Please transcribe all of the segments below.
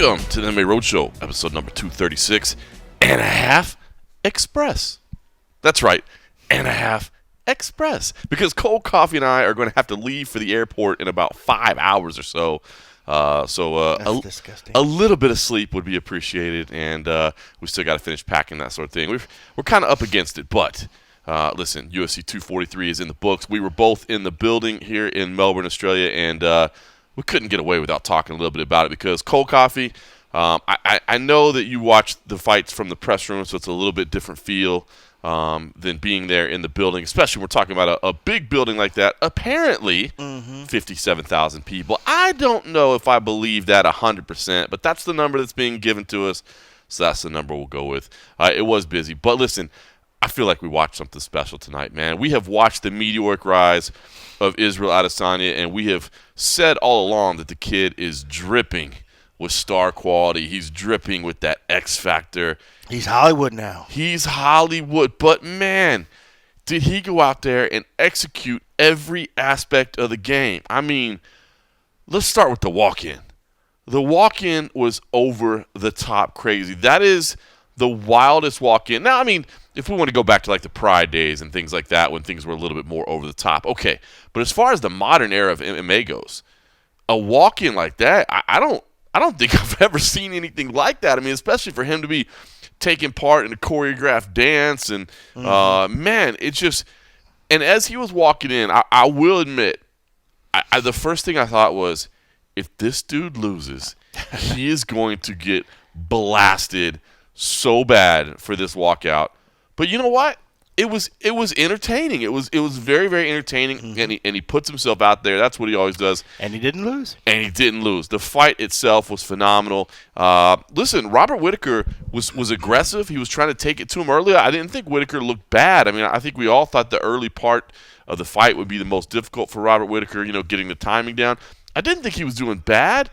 Welcome to the MMA Roadshow, episode number 236, and a half express. That's right, and a half express. Because Cold Coffee and I are going to have to leave for the airport in about 5 hours or so. That's disgusting. A little bit of sleep would be appreciated, and we still got to finish packing, that sort of thing. We're kind of up against it, but listen, UFC 243 is in the books. We were both in the building here in Melbourne, Australia, and we couldn't get away without talking a little bit about it because Cold Coffee, I know that you watched the fights from the press room, so it's a little bit different feel than being there in the building, especially when we're talking about a big building like that. Apparently, 57,000 people. I don't know if I believe that 100%, but that's the number that's being given to us, so that's the number we'll go with. It was busy, but listen, I feel like we watched something special tonight, man. We have watched the meteoric rise of Israel Adesanya, and we have said all along that the kid is dripping with star quality. He's dripping with that X factor. He's Hollywood now. He's Hollywood, but man, did he go out there and execute every aspect of the game. I mean, let's start with the walk-in. The walk-in was over the top crazy. That is the wildest walk-in. Now, I mean, if we want to go back to like the Pride days and things like that when things were a little bit more over the top, okay. But as far as the modern era of MMA goes, a walk-in like that, I don't think I've ever seen anything like that. I mean, especially for him to be taking part in a choreographed dance and man, it's just. And as he was walking in, I will admit, the first thing I thought was, if this dude loses, he is going to get blasted so bad for this walkout. But you know what? It was entertaining. It was very, very entertaining, and he puts himself out there. That's what he always does. And he didn't lose. The fight itself was phenomenal. Listen, Robert Whittaker was aggressive. He was trying to take it to him earlier. I didn't think Whittaker looked bad. I mean, I think we all thought the early part of the fight would be the most difficult for Robert Whittaker, getting the timing down. I didn't think he was doing bad.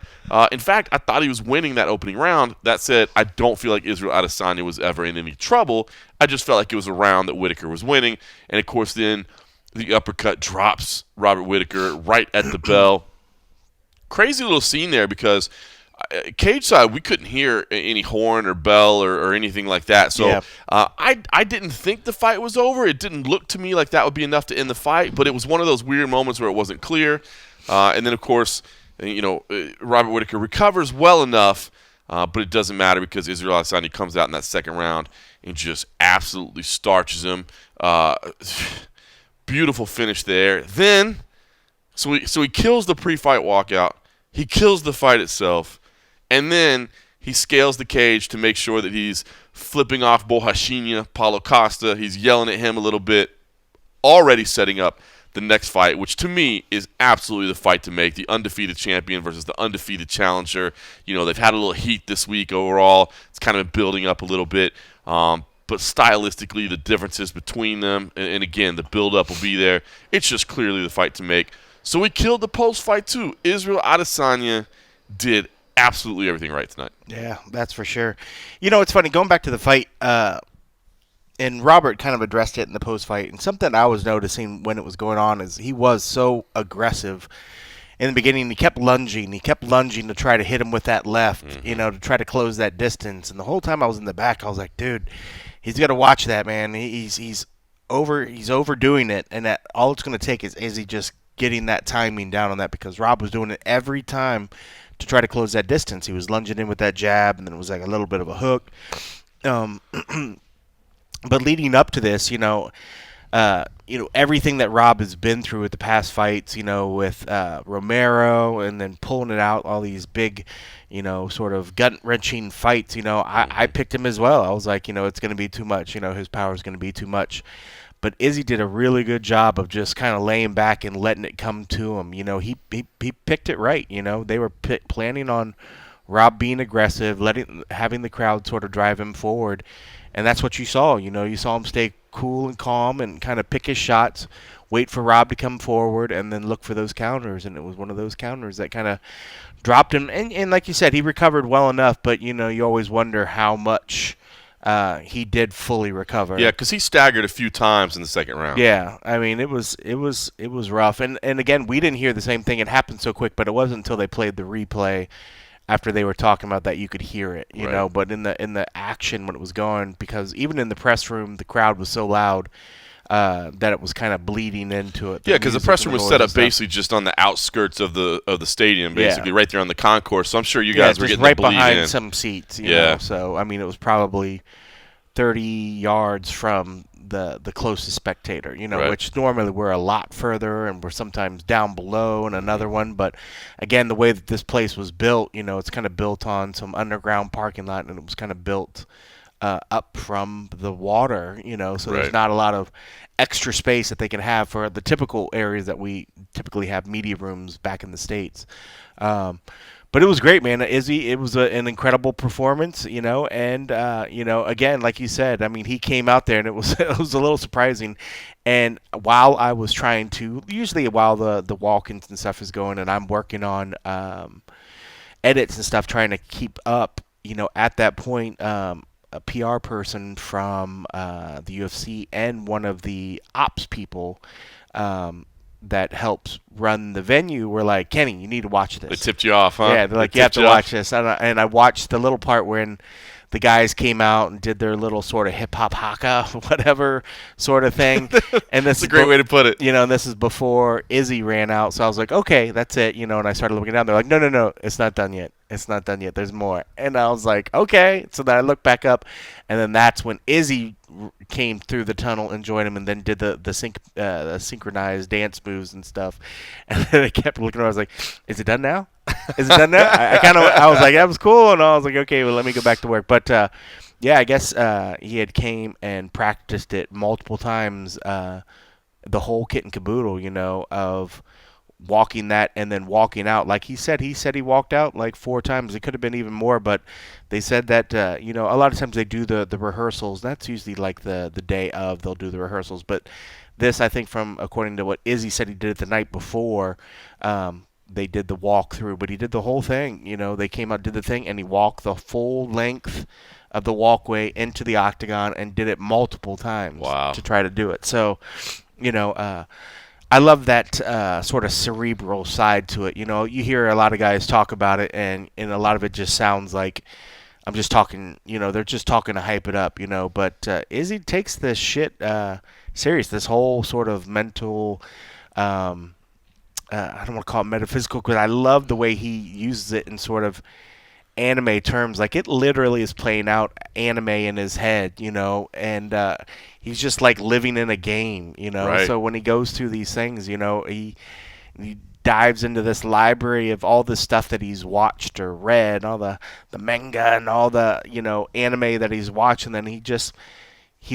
In fact, I thought he was winning that opening round. That said, I don't feel like Israel Adesanya was ever in any trouble. I just felt like it was a round that Whittaker was winning. And, of course, then the uppercut drops Robert Whittaker right at the bell. Crazy little scene there because cage side, we couldn't hear any horn or bell or anything like that. So yeah. I didn't think the fight was over. It didn't look to me like that would be enough to end the fight. But it was one of those weird moments where it wasn't clear. And then, of course, Robert Whittaker recovers well enough, but it doesn't matter because Israel Adesanya comes out in that second round and just absolutely starches him. Beautiful finish there. Then, so he kills the pre-fight walkout. He kills the fight itself. And then he scales the cage to make sure that he's flipping off Bohashinia, Paulo Costa. He's yelling at him a little bit, already setting up the next fight, which to me is absolutely the fight to make, the undefeated champion versus the undefeated challenger. They've had a little heat this week overall. It's kind of been building up a little bit. But stylistically, the differences between them, and again, the build-up will be there. It's just clearly the fight to make. So we killed the post-fight too. Israel Adesanya did absolutely everything right tonight. Yeah, that's for sure. It's funny, going back to the fight, and Robert kind of addressed it in the post-fight. And something I was noticing when it was going on is he was so aggressive in the beginning. He kept lunging. To try to hit him with that left, to try to close that distance. And the whole time I was in the back, I was like, dude, he's got to watch that, man. He's overdoing it. And that all it's going to take is he just getting that timing down on that, because Rob was doing it every time to try to close that distance. He was lunging in with that jab, and then it was like a little bit of a hook. But leading up to this, everything that Rob has been through with the past fights, with Romero, and then pulling it out, all these big, sort of gut-wrenching fights, I picked him as well. I was like, it's going to be too much. His power is going to be too much. But Izzy did a really good job of just kind of laying back and letting it come to him. He picked it right. They were planning on Rob being aggressive, having the crowd sort of drive him forward. And that's what you saw. You saw him stay cool and calm and kind of pick his shots, wait for Rob to come forward, and then look for those counters. And it was one of those counters that kind of dropped him. And like you said, he recovered well enough, but, you always wonder how much he did fully recover. Yeah, because he staggered a few times in the second round. Yeah, I mean, it was rough. And again, we didn't hear the same thing. It happened so quick, but it wasn't until they played the replay after they were talking about that, you could hear it, you know. But in the action when it was going, because even in the press room, the crowd was so loud that it was kind of bleeding into it. Yeah, because the press room was set up basically just on the outskirts of the stadium, basically right there on the concourse. So I'm sure you guys were getting right the bleed behind in. some seats. You know? So I mean, it was probably 30 yards from the closest spectator, you know, which normally we're a lot further and we're sometimes down below in another one. But again, the way that this place was built, you know, it's kind of built on some underground parking lot, and it was kind of built up from the water, you know, so there's not a lot of extra space that they can have for the typical areas that we typically have media rooms back in the States. But it was great, man. Izzy, it was an incredible performance, you know, and you know, again, like you said, I mean, he came out there and it was it was a little surprising. And while I was trying to, usually while the walk-ins and stuff is going, and I'm working on edits and stuff, trying to keep up, you know, at that point, a PR person from the UFC and one of the ops people that helps run the venue were like, Kenny, you need to watch this. They tipped you off, huh? Yeah, they're like, you have to watch this. And I watched the little part when the guys came out and did their little sort of hip-hop haka, whatever sort of thing. And this is a great way to put it. You know, and this is before Izzy ran out. So I was like, okay, that's it. You know, and I started looking down. They're like, no, it's not done yet. It's not done yet. There's more. And I was like, okay. So then I looked back up, and then that's when Izzy came through the tunnel and joined him, and then did the synchronized dance moves and stuff. And then I kept looking around. I was like, is it done now? Is it done now? I was like, that was cool, and I was like, okay, well, let me go back to work. But yeah, I guess he had came and practiced it multiple times, the whole kit and caboodle, you know, of walking that and then walking out. Like he said he walked out like 4 times. It could have been even more, but they said that you know, a lot of times they do the rehearsals. That's usually like the day of, they'll do the rehearsals. But this, I think, from according to what Izzy said, he did it the night before. They did the walkthrough, but he did the whole thing. You know, they came out, did the thing, and he walked the full length of the walkway into the octagon and did it multiple times to try to do it. So, you know, I love that sort of cerebral side to it. You know, you hear a lot of guys talk about it, and a lot of it just sounds like I'm just talking, you know, they're just talking to hype it up, you know. But Izzy takes this shit serious, this whole sort of mental, I don't want to call it metaphysical, because I love the way he uses it in sort of anime terms. Like, it literally is playing out anime in his head, you know, and he's just like living in a game, you know. So when he goes through these things, you know, he dives into this library of all the stuff that he's watched or read, all the manga and all the, you know, anime that he's watched, and then he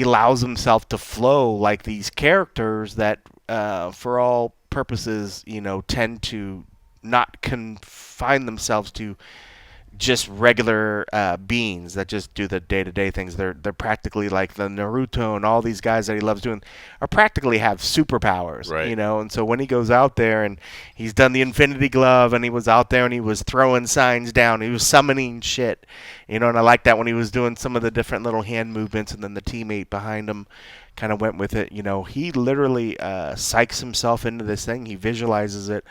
allows himself to flow like these characters that for all purposes, you know, tend to not confine themselves to just regular beings that just do the day-to-day things. They're practically like the Naruto, and all these guys that he loves doing are practically have superpowers, you know. And so when he goes out there and he's done the Infinity Glove, and he was out there and he was throwing signs down, he was summoning shit, you know. And I like that when he was doing some of the different little hand movements, and then the teammate behind him kind of went with it, you know. He literally psychs himself into this thing. He visualizes it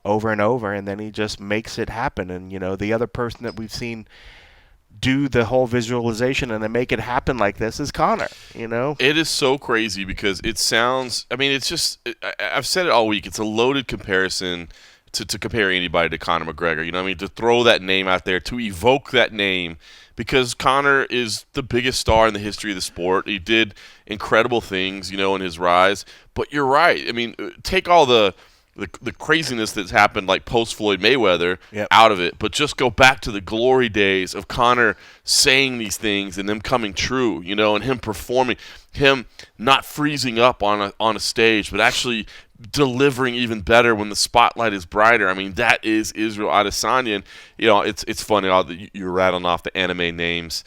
over and over, and then he just makes it happen. And, you know, the other person that we've seen do the whole visualization and then make it happen like this is Conor, you know. It is so crazy because it sounds, I mean, it's just, I've said it all week, it's a loaded comparison to compare anybody to Conor McGregor, you know what I mean, to throw that name out there, to evoke that name, because Conor is the biggest star in the history of the sport. He did incredible things, you know, in his rise. But you're right. I mean, take all the craziness that's happened, like post-Floyd Mayweather, out of it, but just go back to the glory days of Conor saying these things and them coming true, you know, and him performing, him not freezing up on a stage, but actually delivering even better when the spotlight is brighter. I mean, that is Israel Adesanya. And, you know, it's funny all that you're rattling off the anime names.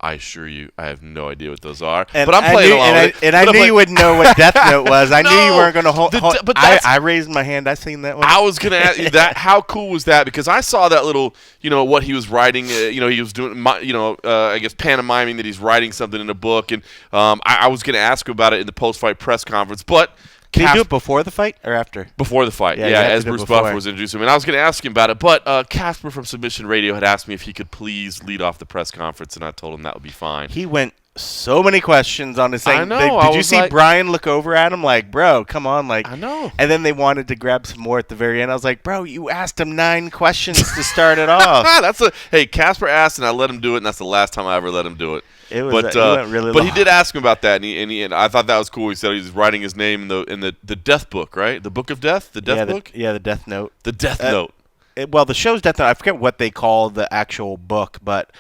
I assure you, I have no idea what those are. And but I'm playing along with it. And I knew you wouldn't know what Death Note was. I knew you weren't going to hold. But I raised my hand. I seen that one. I was going to ask you that. How cool was that? Because I saw that little, you know, what he was writing. You know, he was doing, you know, I guess pantomiming that he's writing something in a book. And I was going to ask him about it in the post-fight press conference. But Did he do it before the fight or after? Before the fight, Yeah, as Bruce Buffer was introducing him. And I was going to ask him about it, but Casper from Submission Radio had asked me if he could please lead off the press conference, and I told him that would be fine. He went so many questions on his thing. I know. Did you see Brian look over at him like, bro, come on? Like, I know. And then they wanted to grab some more at the very end. I was like, bro, you asked him 9 questions to start it off. Hey, Casper asked, and I let him do it, and that's the last time I ever let him do it. It was, he went really long. He did ask him about that, and I thought that was cool. He said he was writing his name in the death book, right? The Book of Death, the death book. The Death Note. The Death Note. The show's Death Note. I forget what they call the actual book, but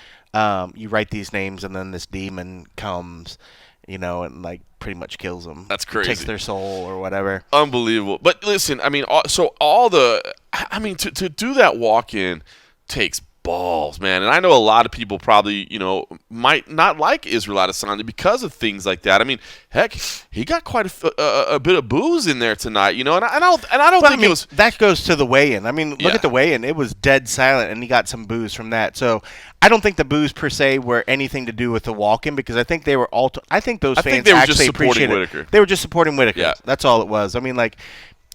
you write these names, and then this demon comes, and like pretty much kills them. That's crazy. Takes their soul or whatever. Unbelievable. But listen, I mean, to do that walk-in takes balls, man. And I know a lot of people probably, might not like Israel Adesanya because of things like that. I mean, heck, he got quite a bit of booze in there tonight, and I don't think it was. That goes to the weigh-in. I mean, look at the weigh-in; it was dead silent, and he got some booze from that. So I don't think the booze per se were anything to do with the walk-in because I think they were all. I think those fans actually appreciated Whitaker. They were just supporting Whitaker. Yeah. That's all it was. I mean, like,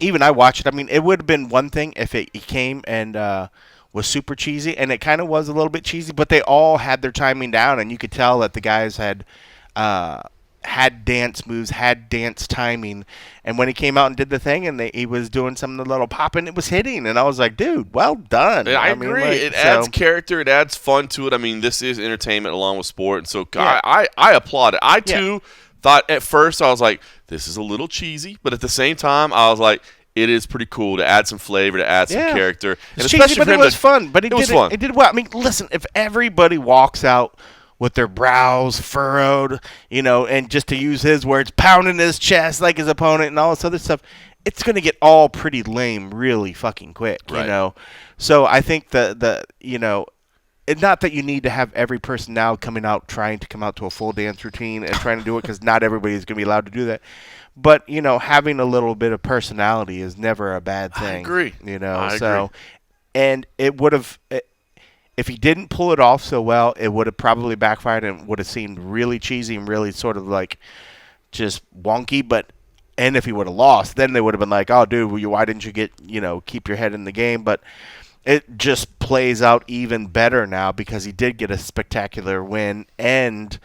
even I watched it. I mean, it would have been one thing if he came and was super cheesy, and it kind of was a little bit cheesy, but they all had their timing down, and you could tell that the guys had dance moves, had dance timing, and when he came out and did the thing, and he was doing some of the little pop, and it was hitting, and I was like, dude, well done. I agree. It adds character, it adds fun to it. I mean, this is entertainment along with sport, and so I applaud it. I, too, thought at first, I was like, this is a little cheesy, but at the same time, I was like, it is pretty cool to add some flavor, to add some character. And it's cheesy, but it was fun. But it did well. I mean, listen, if everybody walks out with their brows furrowed, and just to use his words, pounding his chest like his opponent and all this other stuff, it's going to get all pretty lame really fucking quick, So I think it's not that you need to have every person now trying to come out to a full dance routine and trying to do it because not everybody is going to be allowed to do that. But, having a little bit of personality is never a bad thing. I agree. I agree. And it would have, if he didn't pull it off so well, it would have probably backfired and would have seemed really cheesy and really sort of like just wonky. And if he would have lost, then they would have been like, oh, dude, why didn't you keep your head in the game? But it just plays out even better now because he did get a spectacular win and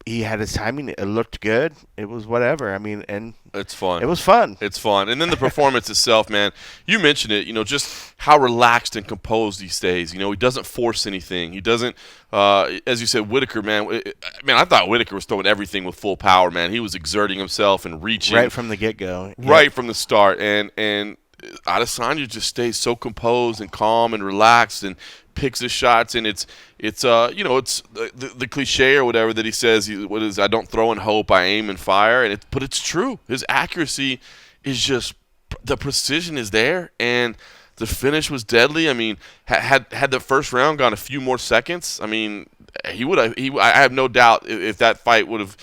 he had his timing. It looked good. It was whatever. I mean, and it's fun. It was fun. It's fun. And then the performance itself, man, you mentioned it, just how relaxed and composed he stays. He doesn't force anything. He doesn't, as you said, Whitaker, man. I thought Whitaker was throwing everything with full power, man. He was exerting himself and reaching. Right from the get-go. Right from the start. And Adesanya just stays so composed and calm and relaxed and picks his shots, and it's the cliche or whatever that he says. I don't throw and hope, I aim and fire, but it's true. His accuracy is just, the precision is there, and the finish was deadly. I mean, had the first round gone a few more seconds, I mean, he would have. I have no doubt if that fight would have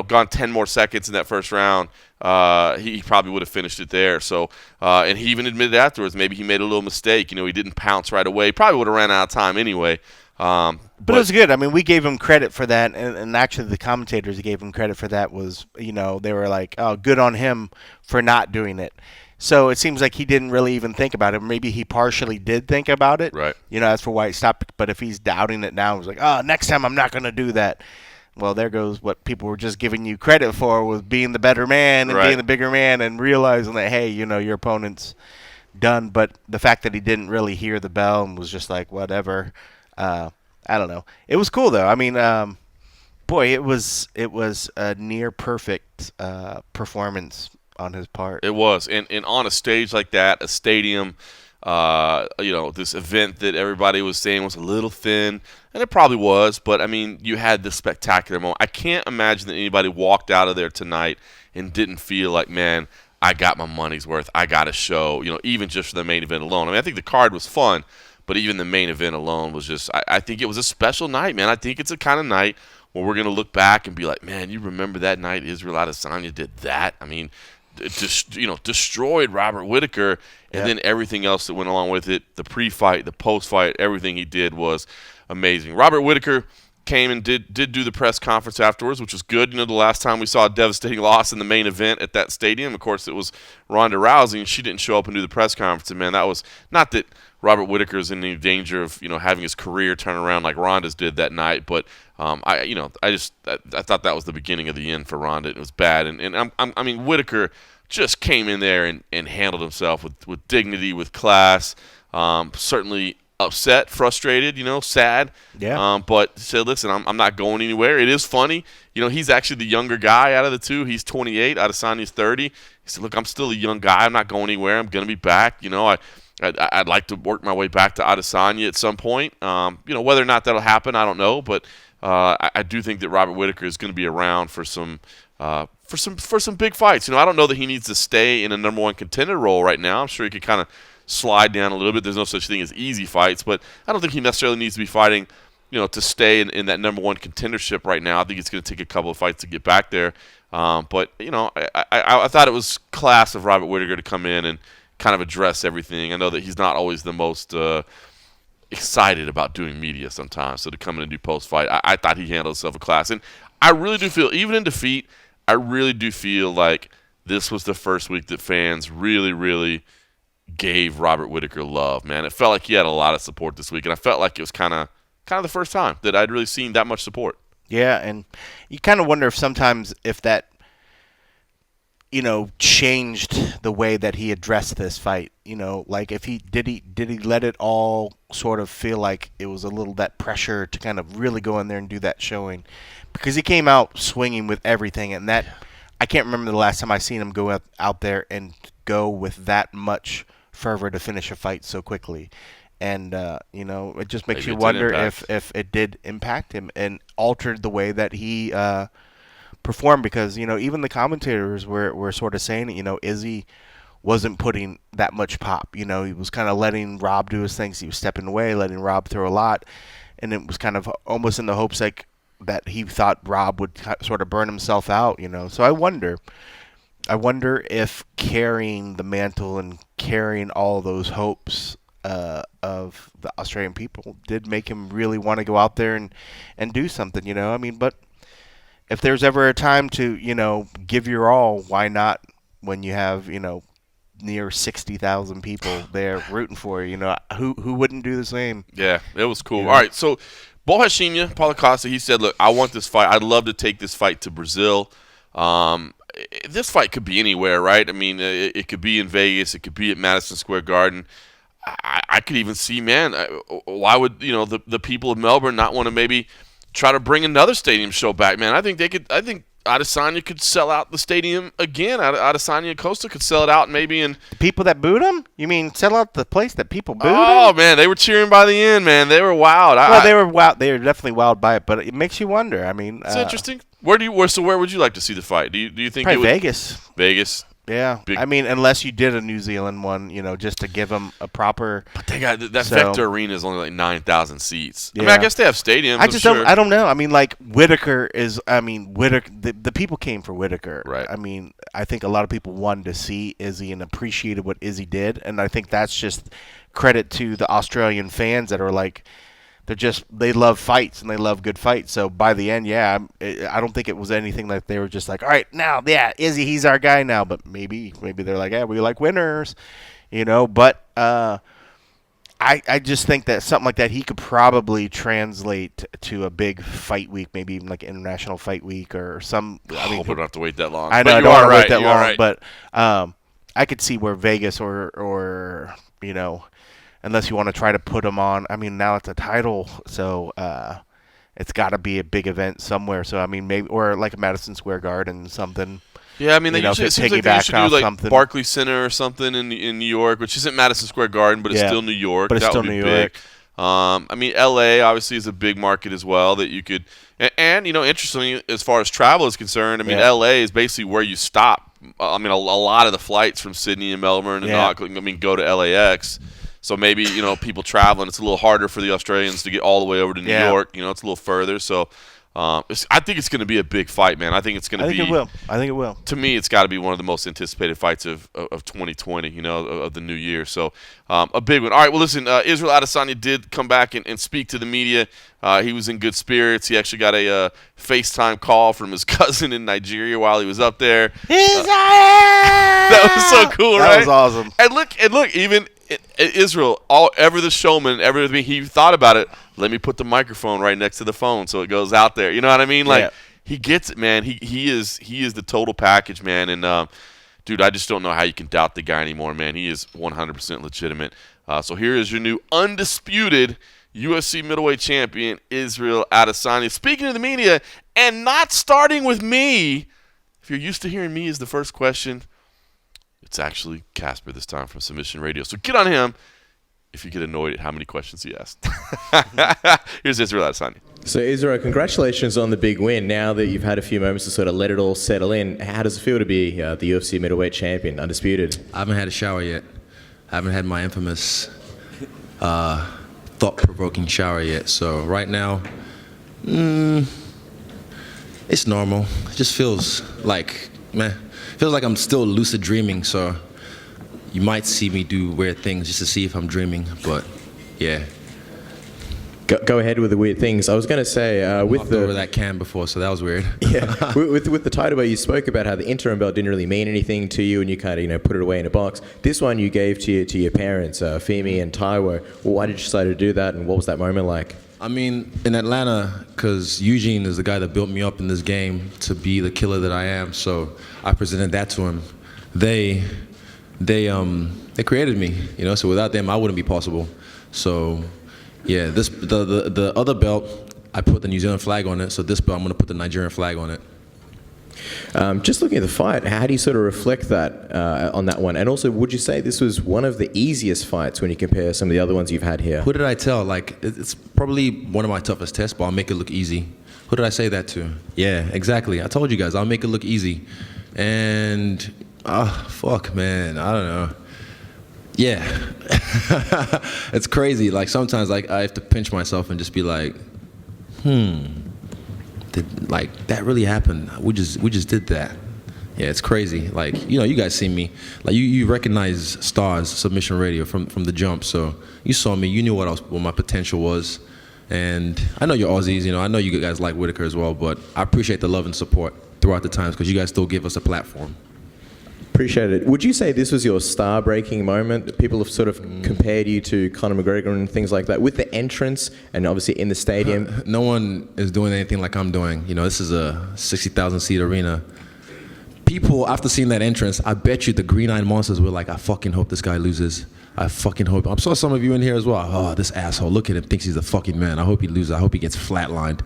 gone 10 more seconds in that first round, he probably would have finished it there. So, and he even admitted afterwards maybe he made a little mistake. He didn't pounce right away. Probably would have ran out of time anyway. But it was good. I mean, we gave him credit for that, and actually the commentators gave him credit for that was, they were like, oh, good on him for not doing it. So it seems like he didn't really even think about it. Maybe he partially did think about it. Right. As for why he stopped. But if he's doubting it now, he's like, oh, next time I'm not going to do that. Well, there goes what people were just giving you credit for, was being the better man and being the bigger man and realizing that, hey, your opponent's done. But the fact that he didn't really hear the bell and was just like, whatever, I don't know. It was cool, though. I mean, boy, it was a near perfect performance on his part. It was. And on a stage like that, a stadium, this event that everybody was saying was a little thin, and it probably was, but, I mean, you had this spectacular moment. I can't imagine that anybody walked out of there tonight and didn't feel like, man, I got my money's worth. I got a show, even just for the main event alone. I mean, I think the card was fun, but even the main event alone was just, I think it was a special night, man. I think it's a kind of night where we're going to look back and be like, man, you remember that night Israel Adesanya did that? I mean, destroyed Robert Whitaker, and then everything else that went along with it, the pre-fight, the post-fight, everything he did was amazing. Robert Whitaker, came and did do the press conference afterwards, which was good. The last time we saw a devastating loss in the main event at that stadium, of course, it was Ronda Rousey, and she didn't show up and do the press conference. And man, that was not that Robert Whittaker is in any danger of having his career turn around like Ronda's did that night, but I thought that was the beginning of the end for Ronda. It was bad, and I mean Whittaker just came in there and handled himself with dignity, with class. Certainly upset, frustrated, sad. Yeah. But said, listen, I'm not going anywhere. It is funny. He's actually the younger guy out of the two. He's 28. Adesanya's 30. He said, look, I'm still a young guy. I'm not going anywhere. I'm going to be back. I'd like to work my way back to Adesanya at some point. Whether or not that'll happen, I don't know. But I do think that Robert Whittaker is going to be around for some big fights. I don't know that he needs to stay in a number one contender role right now. I'm sure he could kind of slide down a little bit. There's no such thing as easy fights, but I don't think he necessarily needs to be fighting, to stay in that number one contendership right now. I think it's going to take a couple of fights to get back there. But I thought it was class of Robert Whittaker to come in and kind of address everything. I know that he's not always the most excited about doing media sometimes, so to come in and do post-fight, I thought he handled himself with class. And I really do feel, even in defeat, I really do feel like this was the first week that fans really, really gave Robert Whittaker love, man. It felt like he had a lot of support this week, and I felt like it was kind of the first time that I'd really seen that much support. Yeah, and you kind of wonder if that changed the way that he addressed this fight. Like if he let it all sort of feel like it was a little that pressure to kind of really go in there and do that showing, because he came out swinging with everything, and that I can't remember the last time I seen him go out there and go with that much fervor to finish a fight so quickly. And it just makes you wonder if it did impact him and altered the way that he performed, because even the commentators were sort of saying Izzy wasn't putting that much pop. He was kind of letting Rob do his things. He was stepping away, letting Rob throw a lot, and it was kind of almost in the hopes like that he thought Rob would sort of burn himself out. So I wonder if carrying the mantle and carrying all those hopes of the Australian people did make him really want to go out there and do something. But if there's ever a time to give your all, why not when you have near 60,000 people there rooting for you? Who wouldn't do the same? Yeah, it was cool. All right, so Bo Hashinya, Paulo Costa, he said, look, I want this fight. I'd love to take this fight to Brazil. This fight could be anywhere, right? I mean, it could be in Vegas. It could be at Madison Square Garden. I could even see, man, why would the people of Melbourne not want to maybe try to bring another stadium show back, man? I think they could. I think Adesanya could sell out the stadium again. Adesanya and Costa could sell it out maybe in. The people that booed him? You mean sell out the place that people booed him? Oh, man, they were cheering by the end, man. They were wild. They were wild. They were definitely wild by it, but it makes you wonder. I mean, it's interesting. Where would you like to see the fight? Do you think probably Vegas? Vegas. Yeah, I mean, unless you did a New Zealand one, just to give them a proper. But they got that Vector Arena is only like 9,000 seats. Yeah. I mean, I guess they have stadiums. I don't know. I mean, like Whittaker is. I mean, Whittaker. The people came for Whittaker. Right. I mean, I think a lot of people wanted to see Izzy and appreciated what Izzy did, and I think that's just credit to the Australian fans that are like. They love fights and they love good fights. So by the end, I don't think it was anything that they were just like, all right, now, Izzy, he's our guy now. But maybe they're like, we like winners, But I just think that something like that he could probably translate to a big fight week, maybe even like International Fight Week or some. I hope we don't have to wait that long. I know I don't want to wait that long, but I could see where Vegas or unless you want to try to put them on. I mean, now it's a title, so it's got to be a big event somewhere. So, I mean, maybe or like a Madison Square Garden something. Yeah, I mean, it seems like they used to do like something. Barclays Center or something in New York, which isn't Madison Square Garden, but it's still New York. But it's still New York. I mean, L.A. obviously is a big market as well that you could – and interestingly, as far as travel is concerned, I mean, L.A. is basically where you stop. I mean, a lot of the flights from Sydney and Melbourne and Auckland, go to LAX. So maybe, people traveling, it's a little harder for the Australians to get all the way over to New York. It's a little further. So, I think it's going to be a big fight, man. I think it's going to be. I think it will. To me, it's got to be one of the most anticipated fights of 2020, of the new year. So a big one. All right, well, listen, Israel Adesanya did come back and speak to the media. He was in good spirits. He actually got a FaceTime call from his cousin in Nigeria while he was up there. Israel! That was so cool, right? That was awesome. And look, even Israel, ever the showman, everything, he thought about it. Let me put the microphone right next to the phone so it goes out there. You know what I mean? Like, he gets it, man. He is the total package, man. And dude, I just don't know how you can doubt the guy anymore, man. He is 100% legitimate. So here is your new undisputed UFC middleweight champion, Israel Adesanya. Speaking to the media, and not starting with me. If you're used to hearing me as the first question, it's actually Casper this time from Submission Radio. So get on him if you get annoyed at how many questions he asked. Here's Israel Adesanya. So Israel, congratulations on the big win. Now that you've had a few moments to sort of let it all settle in, how does it feel to be the UFC middleweight champion, undisputed? I haven't had a shower yet. I haven't had my infamous thought-provoking shower yet. So right now, it's normal. It just feels like, I'm still lucid dreaming. So you might see me do weird things just to see if I'm dreaming. But yeah. Go ahead with the weird things. I was going to say with the over that can before, so that was weird. Yeah, with the title belt, you spoke about how the interim belt didn't really mean anything to you, and you kind of put it away in a box. This one you gave to your parents, Femi and Taiwo. Well, why did you decide to do that, and what was that moment like? I mean, in Atlanta, because Eugene is the guy that built me up in this game to be the killer that I am. So I presented that to him. They created me, So without them, I wouldn't be possible. So. Yeah, the other belt, I put the New Zealand flag on it. So this belt, I'm going to put the Nigerian flag on it. Just looking at the fight, how do you sort of reflect that on that one? And also, would you say this was one of the easiest fights when you compare some of the other ones you've had here? Who did I tell? It's probably one of my toughest tests, but I'll make it look easy. Who did I say that to? Yeah, exactly. I told you guys, I'll make it look easy. And, fuck, man, I don't know. Yeah, it's crazy. Like sometimes, I have to pinch myself and just be like, that really happened. We just did that. Yeah, it's crazy. You guys see me. You recognize Stars Submission Radio from the jump. So you saw me. You knew what my potential was. And I know you're Aussies. I know you guys like Whitaker as well. But I appreciate the love and support throughout the times because you guys still give us a platform. Appreciate it. Would you say this was your star-breaking moment? People have sort of compared you to Conor McGregor and things like that with the entrance and obviously in the stadium. No one is doing anything like I'm doing. This is a 60,000-seat arena. People, after seeing that entrance, I bet you the green-eyed monsters were like, I fucking hope this guy loses. I fucking hope. I'm sure some of you in here as well. Oh, this asshole. Look at him. Thinks he's the fucking man. I hope he loses. I hope he gets flatlined.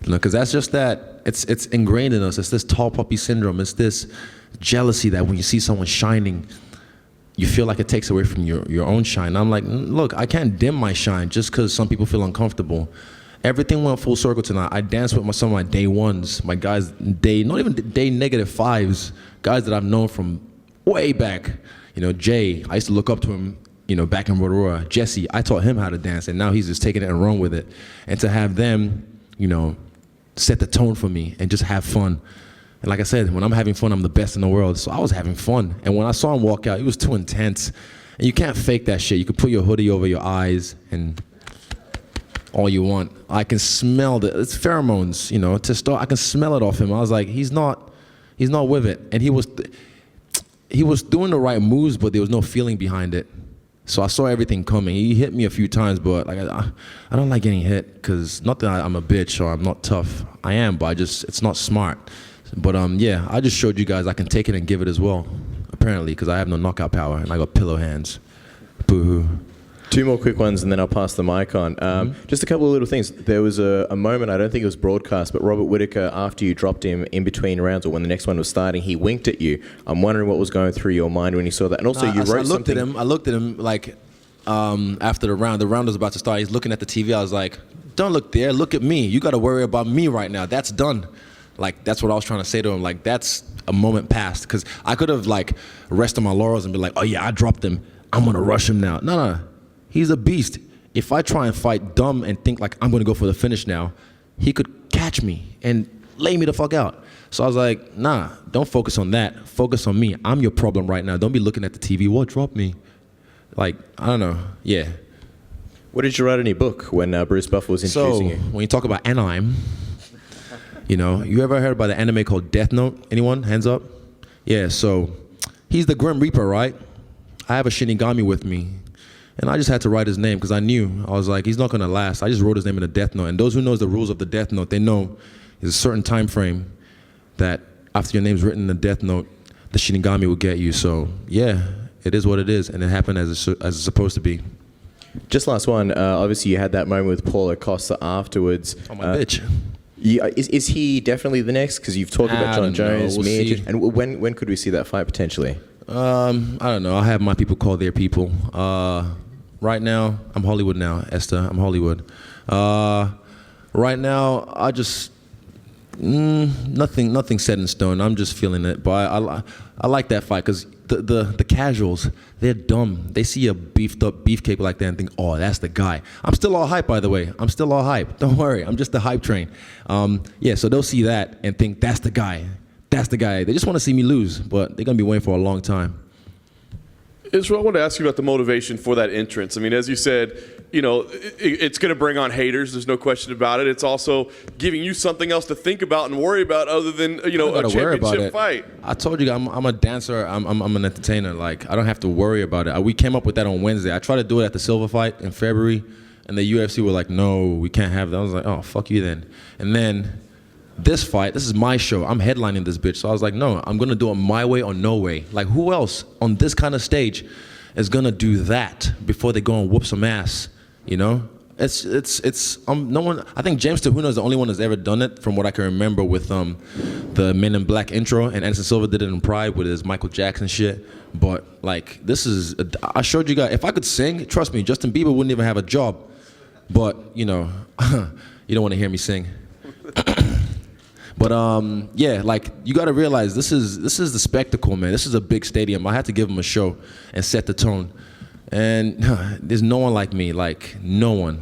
Because that's just that. It's ingrained in us. It's this tall puppy syndrome. It's this jealousy that when you see someone shining, you feel like it takes away from your own shine. I'm like, look, I can't dim my shine just because some people feel uncomfortable. Everything went full circle tonight. I danced with some of my day ones, my guys, not even day -5s, guys that I've known from way back. Jay, I used to look up to him, back in Rotorua. Jesse, I taught him how to dance, and now he's just taking it and run with it. And to have them, set the tone for me and just have fun. And like I said, when I'm having fun, I'm the best in the world. So I was having fun. And when I saw him walk out, it was too intense. And you can't fake that shit. You can put your hoodie over your eyes and all you want. I can smell it's pheromones, to start. I can smell it off him. I was like, he's not with it. And he was doing the right moves, but there was no feeling behind it. So I saw everything coming. He hit me a few times, but I don't like getting hit because not that I'm a bitch or I'm not tough. I am, but it's not smart. But yeah, I just showed you guys I can take it and give it as well, apparently, because I have no knockout power and I got pillow hands. Boo-hoo. 2 more quick ones and then I'll pass the mic on. Just a couple of little things. There was a moment, I don't think it was broadcast, but Robert Whitaker, after you dropped him in between rounds or when the next one was starting, he winked at you. I'm wondering what was going through your mind when you saw that. And also you wrote something. I looked at him like after the round was about to start. He's looking at the TV. I was like, don't look there. Look at me. You got to worry about me right now. That's done. That's what I was trying to say to him. That's a moment past. Because I could have rested my laurels and be like, oh yeah, I dropped him. I'm going to rush him now. No. He's a beast. If I try and fight dumb and think I'm going to go for the finish now, he could catch catch me and lay me the fuck out. So I was like, nah, don't focus on that. Focus on me. I'm your problem right now. Don't be looking at the TV. What, drop me? Like, I don't know. Yeah. What did you write in your book when Bruce Buffer was introducing you? When you talk about Anaheim, you know, you ever heard about the anime called Death Note? Anyone? Hands up? Yeah, so he's the Grim Reaper, right? I have a Shinigami with me. And I just had to write his name because I knew. I was like, he's not going to last. I just wrote his name in the Death Note. And those who knows the rules of the Death Note, they know there's a certain time frame that after your name's written in the Death Note, the Shinigami will get you. So, yeah, it is what it is. And it happened as it's supposed to be. Just last one. Obviously, you had that moment with Paul Acosta afterwards. Oh, my bitch. Yeah, is he definitely the next? Because you've talked about John Jones, we'll see. and when could we see that fight potentially? I don't know. I have my people call their people. Right now, I'm Hollywood now, Esther. I'm Hollywood. Right now, I just nothing set in stone. I'm just feeling it. But I like that fight because the casuals, they're dumb. They see a beefed up beefcake like that and think, oh, that's the guy. I'm still all hype, by the way. I'm still all hype. Don't worry. I'm just the hype train. Yeah, so they'll see that and think, that's the guy. That's the guy. They just want to see me lose, but they're going to be waiting for a long time. Israel, I wanted to ask you about the motivation for that entrance. I mean, as you said, you know, it's going to bring on haters. There's no question about it. It's also giving you something else to think about and worry about other than, you know, a championship fight. I told you, I'm a dancer. I'm an entertainer. Like, I don't have to worry about it. We came up with that on Wednesday. I tried to do it at the Silver fight in February, and the UFC were like, no, we can't have that. I was like, oh, fuck you then. And then this fight, this is my show. I'm headlining this bitch. So I was like, no, I'm going to do it my way or no way. Like, who else on this kind of stage is going to do that before they go and whoop some ass, you know? It's no one. I think James Tahuno is the only one that's ever done it from what I can remember with the Men in Black intro, and Anderson Silva did it in Pride with his Michael Jackson shit. But, like, this is, I showed you guys, if I could sing, trust me, Justin Bieber wouldn't even have a job. But, you know, you don't want to hear me sing. But yeah, like, you got to realize this is the spectacle, man. This is a big stadium. I had to give them a show and set the tone. And there's no one like me, like no one.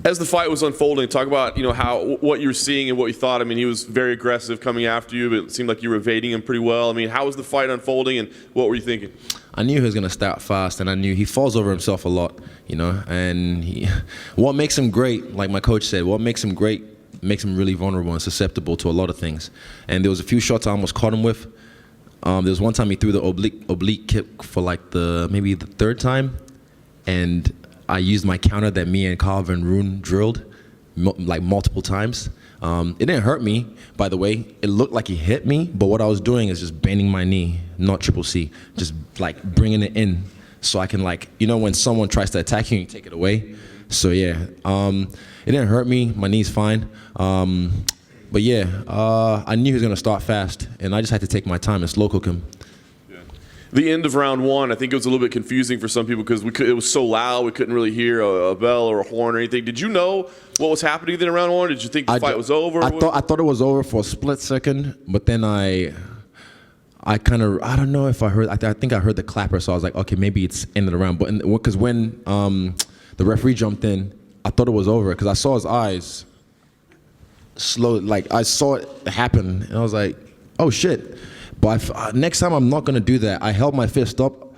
As the fight was unfolding, talk about, you know, what you were seeing and what you thought. I mean, he was very aggressive coming after you, but it seemed like you were evading him pretty well. I mean, how was the fight unfolding, and what were you thinking? I knew he was going to start fast, and I knew he falls over himself a lot, you know. And what makes him great, like my coach said, what makes him great makes him really vulnerable and susceptible to a lot of things. And there was a few shots I almost caught him with. There was one time he threw the oblique kick for like maybe the third time, and I used my counter that me and Carl Van Roon drilled like multiple times. It didn't hurt me, by the way. It looked like he hit me, but what I was doing is just bending my knee, not triple C, just like bringing it in so I can, like, you know, when someone tries to attack you, you take it away. So yeah, it didn't hurt me. My knee's fine. But yeah, I knew he was going to start fast, and I just had to take my time and slow cook him. Yeah. The end of round one, I think it was a little bit confusing for some people because it was so loud we couldn't really hear a bell or a horn or anything. Did you know what was happening then in round one? Did you think the fight was over? I thought it was over for a split second, but then I kind of, I don't know if I heard, I think I heard the clapper, so I was like, okay, maybe it's end of the round. But because when the referee jumped in, I thought it was over because I saw his eyes slow, like I saw it happen, and I was like, oh shit. But next time I'm not gonna do that. I held my fist up,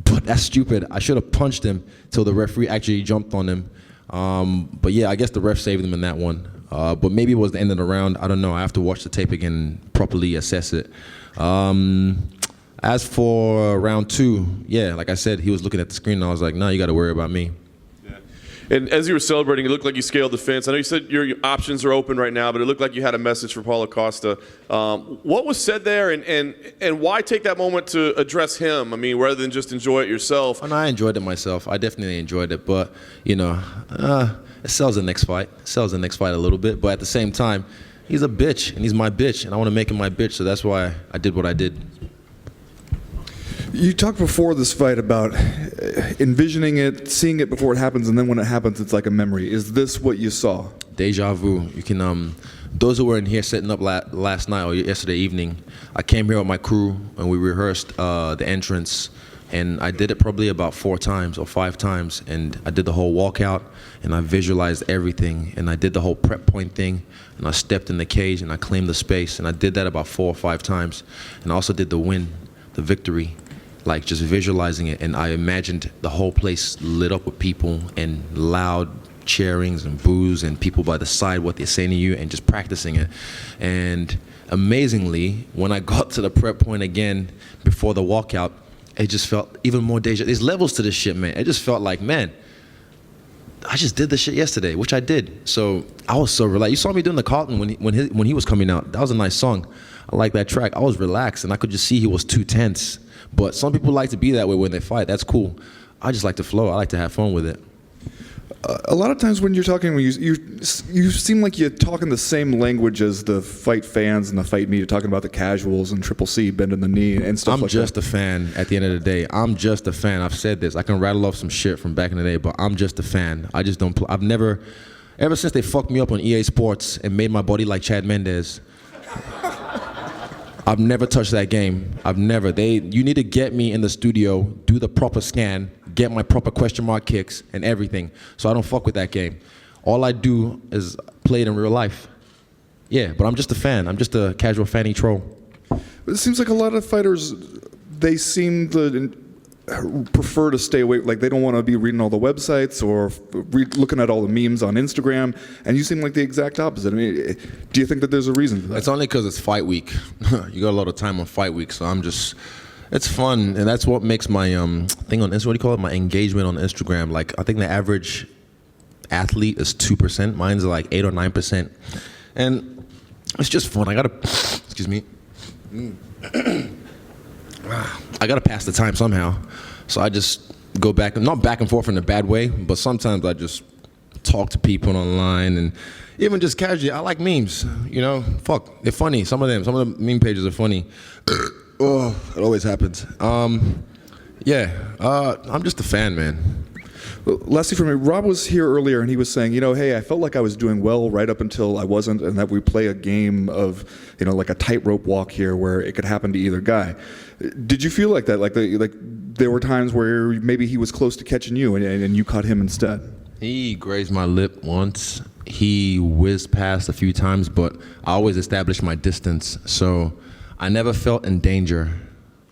but that's stupid. I should have punched him till the referee actually jumped on him. But yeah, I guess the ref saved him in that one. But maybe it was the end of the round. I don't know. I have to watch the tape again and properly assess it. As for round two, yeah, like I said, he was looking at the screen, and I was like, no, you got to worry about me. And as you were celebrating, it looked like you scaled the fence. I know you said your options are open right now, but it looked like you had a message for Paulo Costa. What was said there, and why take that moment to address him? I mean, rather than just enjoy it yourself. And I enjoyed it myself. I definitely enjoyed it, but, you know, it sells the next fight. It sells the next fight a little bit, but at the same time, he's a bitch, and he's my bitch, and I want to make him my bitch, so that's why I did what I did. You talked before this fight about envisioning it, seeing it before it happens, and then when it happens, it's like a memory. Is this what you saw? Deja vu. You can, those who were in here setting up last night or yesterday evening, I came here with my crew and we rehearsed the entrance And I did it probably about 4 times or 5 times, and I did the whole walkout, and I visualized everything, and I did the whole prep point thing, and I stepped in the cage, and I claimed the space, and I did that about 4 or 5 times. And I also did the win, the victory, like just visualizing it, and I imagined the whole place lit up with people and loud cheerings and boos and people by the side, what they're saying to you, and just practicing it. And amazingly, when I got to the prep point again before the walkout, it just felt even more deja. There's levels to this shit, man. It just felt like, man, I just did this shit yesterday, which I did. So I was so relaxed. You saw me doing the Carlton when he was coming out. That was a nice song. I like that track. I was relaxed, and I could just see he was too tense. But some people like to be that way when they fight. That's cool. I just like to flow. I like to have fun with it. A lot of times when you're talking, you seem like you're talking the same language as the fight fans and the fight media, talking about the casuals and Triple C bending the knee and stuff like that. I'm just a fan at the end of the day. I'm just a fan. I've said this. I can rattle off some shit from back in the day, but I'm just a fan. I just don't play. I've never, ever since they fucked me up on EA Sports and made my body like Chad Mendez, I've never touched that game. I've never. You need to get me in the studio, do the proper scan, get my proper question mark kicks and everything. So I don't fuck with that game. All I do is play it in real life. Yeah, but I'm just a fan. I'm just a casual fanny troll. It seems like a lot of fighters, they seem to prefer to stay away. Like they don't want to be reading all the websites or looking at all the memes on Instagram. And you seem like the exact opposite. I mean, do you think that there's a reason for that? It's only because it's fight week. You got a lot of time on fight week, so I'm just. It's fun, and that's what makes my thing on Instagram. What do you call it? My engagement on Instagram. Like I think the average athlete is 2%. Mine's like 8 or 9%, and it's just fun. I gotta, excuse me. I gotta pass the time somehow, so I just go back, not back and forth in a bad way, but sometimes I just talk to people online and even just casually. I like memes, you know. Fuck, they're funny. Some of the meme pages are funny. Oh, it always happens. I'm just a fan, man. Well, lastly for me, Rob was here earlier and he was saying, hey, I felt like I was doing well right up until I wasn't, and that we play a game of, like a tightrope walk here where it could happen to either guy. Did you feel like that? Like there were times where maybe he was close to catching you and you caught him instead? He grazed my lip once. He whizzed past a few times, but I always established my distance. So I never felt in danger.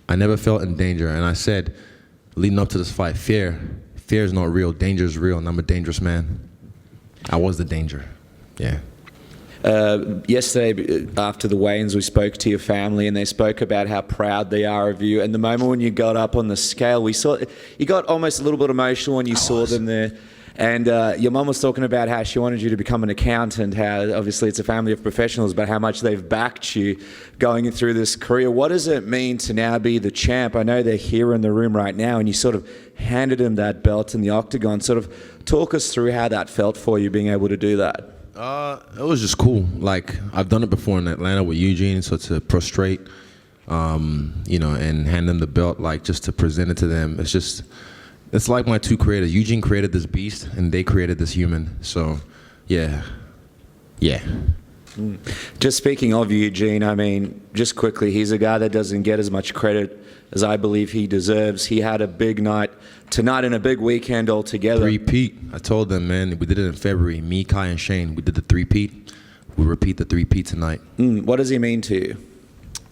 And I said, leading up to this fight, fear is not real. Danger is real, and I'm a dangerous man. I was the danger. Yeah. Yesterday, after the weigh-ins, we spoke to your family, and they spoke about how proud they are of you. And the moment when you got up on the scale, we saw you got almost a little bit emotional when you saw them there. And your mum was talking about how she wanted you to become an accountant, how obviously it's a family of professionals, but how much they've backed you going through this career. What does it mean to now be the champ? I know they're here in the room right now, and you sort of handed them that belt in the octagon. Sort of talk us through how that felt for you, being able to do that. It was just cool. Like, I've done it before in Atlanta with Eugene, so to prostrate, and hand them the belt, like, just to present it to them. It's like my two creators. Eugene created this beast, and they created this human. So, yeah. Just speaking of Eugene, I mean, just quickly, he's a guy that doesn't get as much credit as I believe he deserves. He had a big night tonight and a big weekend altogether. Three-peat. I told them, man, we did it in February. Me, Kai, and Shane, we did the three-peat. We repeat the three-peat tonight. What does he mean to you?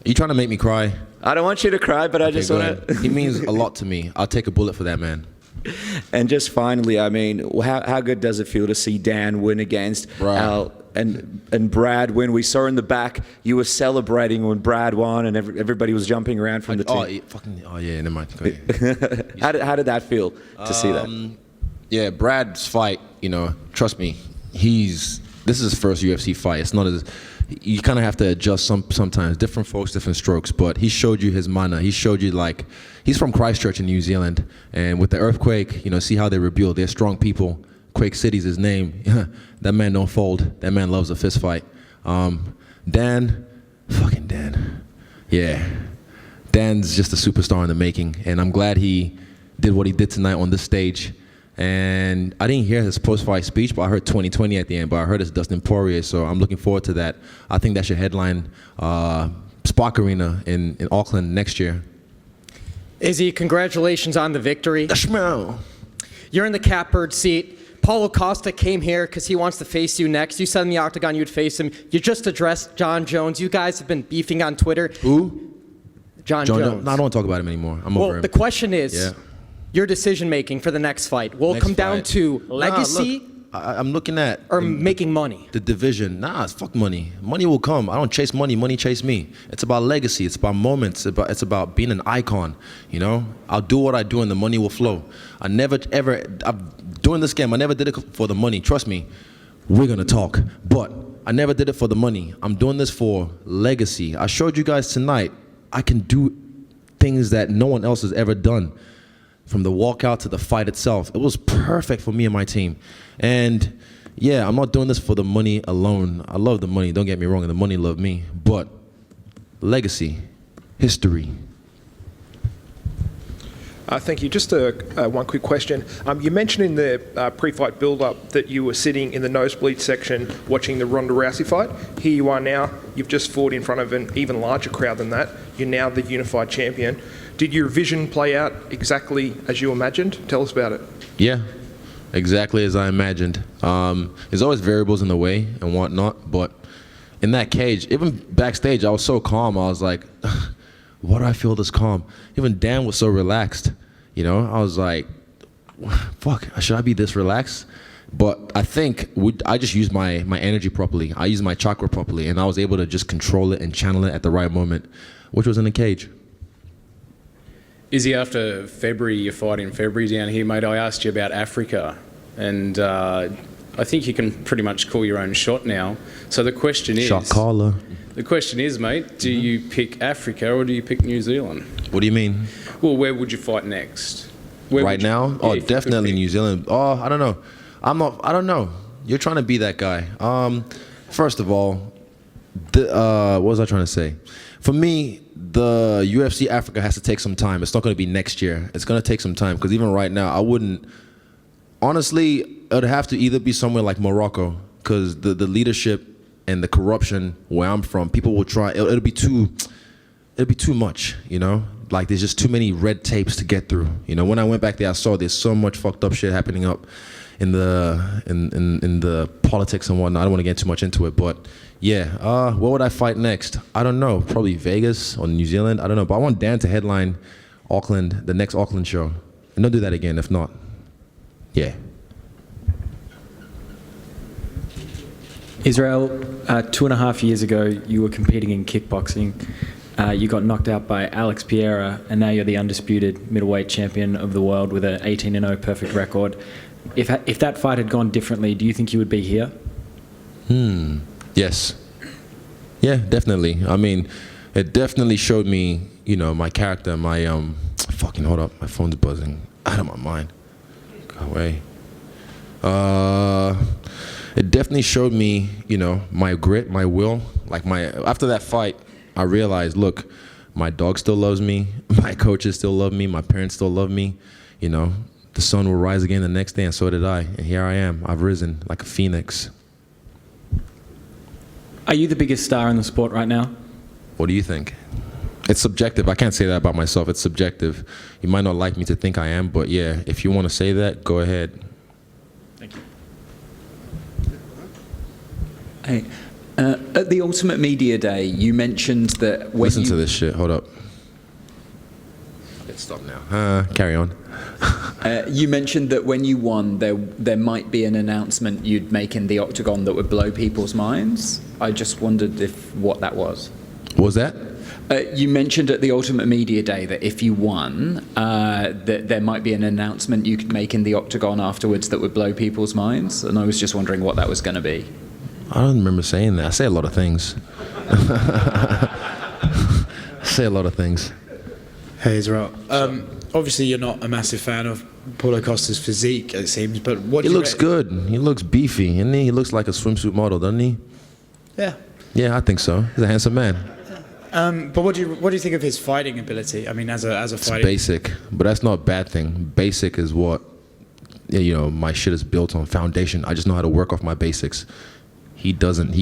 Are you trying to make me cry? I don't want you to cry, but I just want to... He means a lot to me. I'll take a bullet for that, man. And just finally, I mean, how good does it feel to see Dan win against Al and Brad win? We saw in the back you were celebrating when Brad won, and everybody was jumping around from the team. Never mind. How did that feel to see that? Yeah, Brad's fight, trust me, this is his first UFC fight. It's not as... You kind of have to adjust sometimes. Different folks, different strokes. But he showed you his mana. He showed you, like, he's from Christchurch in New Zealand. And with the earthquake, see how they rebuild. They're strong people. Quake City's his name. That man don't fold. That man loves a fist fight. Dan. Yeah. Dan's just a superstar in the making. And I'm glad he did what he did tonight on this stage. And I didn't hear his post-fight speech, but I heard 2020 at the end. But I heard it's Dustin Poirier, so I'm looking forward to that. I think that should headline Spark Arena in Auckland next year. Izzy, congratulations on the victory. You're in the catbird seat. Paulo Costa came here because he wants to face you next. You said in the octagon you'd face him. You just addressed John Jones. You guys have been beefing on Twitter. Who? John Jones. No, I don't want to talk about him anymore. I'm over him. The question is, your decision-making for the next fight. Will it come down to legacy I'm looking at or making money? the division. It's fuck money. Money will come. I don't chase money. Money chase me. It's about legacy. It's about moments. It's about being an icon. You know, I'll do what I do and the money will flow. I'm doing this game. I never did it for the money. Trust me, we're gonna talk. But I never did it for the money. I'm doing this for legacy. I showed you guys tonight I can do things that no one else has ever done. From the walkout to the fight itself, it was perfect for me and my team. And yeah, I'm not doing this for the money alone. I love the money, don't get me wrong, and the money loved me. But legacy, history. Thank you. Just one quick question. You mentioned in the pre-fight build-up that you were sitting in the nosebleed section watching the Ronda Rousey fight. Here you are now. You've just fought in front of an even larger crowd than that. You're now the unified champion. Did your vision play out exactly as you imagined? Tell us about it. Yeah, exactly as I imagined. There's always variables in the way and whatnot, but in that cage, even backstage, I was so calm. I was like, why do I feel this calm? Even Dan was so relaxed. You know, I was like, fuck, should I be this relaxed? But I think I just used my energy properly. I used my chakra properly, and I was able to just control it and channel it at the right moment, which was in the cage. Izzy, after February, your fight in February down here, mate, I asked you about Africa, and I think you can pretty much call your own shot now. So the question is... Shot caller. The question is, mate, do you pick Africa or do you pick New Zealand? What do you mean? Well, where would you fight next? Right now? Oh, definitely New Zealand. Oh, I don't know. I don't know. You're trying to be that guy. First of all, what was I trying to say? For me, the UFC Africa has to take some time. It's not going to be next year. It's going to take some time because even right now, I wouldn't. Honestly, it would have to either be somewhere like Morocco because the leadership and the corruption where I'm from, people will try. It'll be too much, you know. Like there's just too many red tapes to get through. You know, when I went back there, I saw there's so much fucked up shit happening up in the politics and whatnot. I don't want to get too much into it, but yeah. What would I fight next? I don't know. Probably Vegas or New Zealand. I don't know. But I want Dan to headline Auckland, the next Auckland show, and don't do that again. If not, yeah. Israel, 2.5 years ago, you were competing in kickboxing. You got knocked out by Alex Pereira, and now you're the undisputed middleweight champion of the world with an 18-0 perfect record. If that fight had gone differently, do you think you would be here? Yes. Yeah, definitely. I mean, it definitely showed me, you know, my character, my fucking hold up, my phone's buzzing out of my mind. Go away. It definitely showed me, you know, my grit, my will. Like after that fight, I realized, look, my dog still loves me, my coaches still love me, my parents still love me. You know, the sun will rise again the next day, and so did I. And here I am. I've risen like a phoenix. Are you the biggest star in the sport right now? What do you think? It's subjective. I can't say that about myself. It's subjective. You might not like me to think I am, but yeah, if you want to say that, go ahead. Thank you. Hey, at the Ultimate Media Day, you mentioned that when Listen to this shit. Hold up. Let's stop now. Carry on. You mentioned that when you won, there might be an announcement you'd make in the octagon that would blow people's minds. I just wondered what that was. What was that? You mentioned at the Ultimate Media Day that if you won, that there might be an announcement you could make in the octagon afterwards that would blow people's minds, and I was just wondering what that was going to be. I don't remember saying that. I say a lot of things. I say a lot of things. Hey, Israel. Obviously, you're not a massive fan of Paulo Costa's physique, it seems, but what do you... He looks good. He looks beefy, and he looks like a swimsuit model, doesn't he? Yeah. Yeah, I think so. He's a handsome man. But what do you think of his fighting ability? I mean, as a It's fighter... basic, but that's not a bad thing. Basic is what, you know, my shit is built on, foundation. I just know how to work off my basics. He doesn't.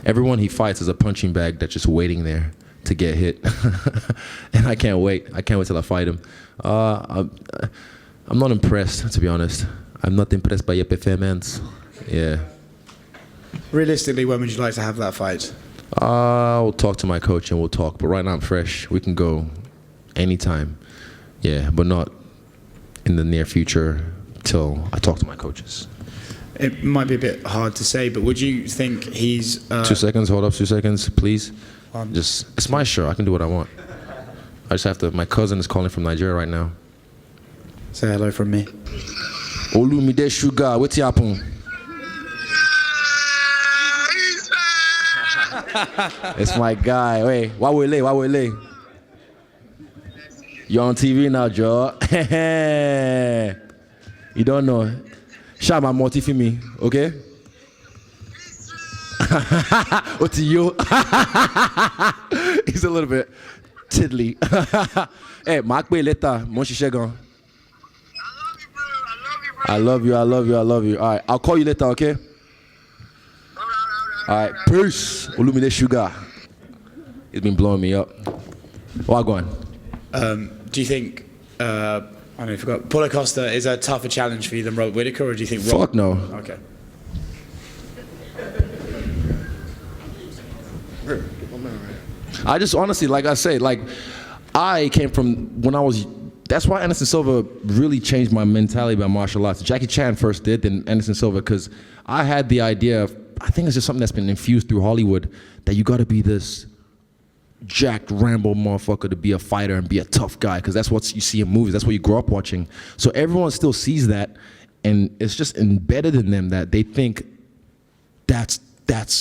Everyone he fights is a punching bag that's just waiting there to get hit, and I can't wait. I can't wait till I fight him. I'm not impressed, to be honest. I'm not impressed by your performance. Yeah. Realistically, when would you like to have that fight? I'll talk to my coach and we'll talk. But right now I'm fresh. We can go anytime. Yeah, but not in the near future till I talk to my coaches. It might be a bit hard to say, but would you think he's... 2 seconds, hold up 2 seconds, please. It's my show, I can do what I want. I just have to, my cousin is calling from Nigeria right now. Say hello from me. Olumide Sugar, what's happen? It's my guy. Wait, why we late? You're on TV now, Joe. You don't know. Shout my multi for me, okay? What to you? He's a little bit tiddly. Hey, Mark Bay later. Monshi Shegon. I love you. All right, I'll call you later, okay? All right, peace. Olumide Sugar. It's been blowing me up. What going? Do you think, I don't know, I forgot, Paulo Costa is a tougher challenge for you than Robert Whittaker, or do you think... Fuck no. Okay. I just honestly, like I say, like I came from when I was. That's why Anderson Silva really changed my mentality about martial arts. Jackie Chan first did, then Anderson Silva, because I had the idea of, I think it's just something that's been infused through Hollywood, that you got to be this jacked Rambo motherfucker to be a fighter and be a tough guy, because that's what you see in movies. That's what you grow up watching. So everyone still sees that, and it's just embedded in them that they think that's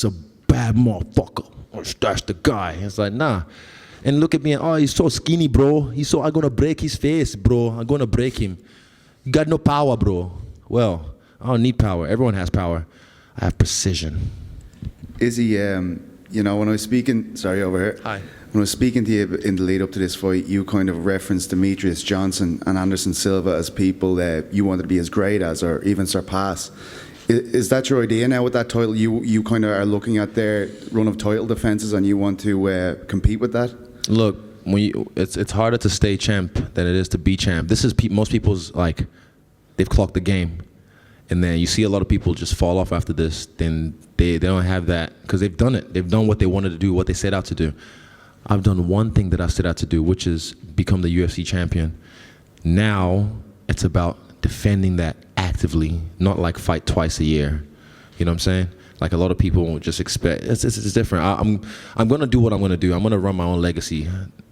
a bad motherfucker. That's the guy. It's like, nah. And look at me, oh, he's so skinny, bro. I'm gonna break his face, bro. I'm gonna break him. You got no power, bro. Well, I don't need power. Everyone has power. I have precision. Izzy, you know, when I was speaking, sorry, over here. Hi. When I was speaking to you in the lead up to this fight, you kind of referenced Demetrius Johnson and Anderson Silva as people that you wanted to be as great as, or even surpass. Is that your idea now with that title? You kind of are looking at their run of title defenses and you want to compete with that? Look, it's harder to stay champ than it is to be champ. This is most people's, like, they've clocked the game. And then you see a lot of people just fall off after this. Then they don't have that, because they've done it. They've done what they wanted to do, what they set out to do. I've done one thing that I set out to do, which is become the UFC champion. Now it's about defending that actively, not like fight twice a year. You know what I'm saying? Like a lot of people just expect, it's different. I'm going to do what I'm going to do. I'm going to run my own legacy,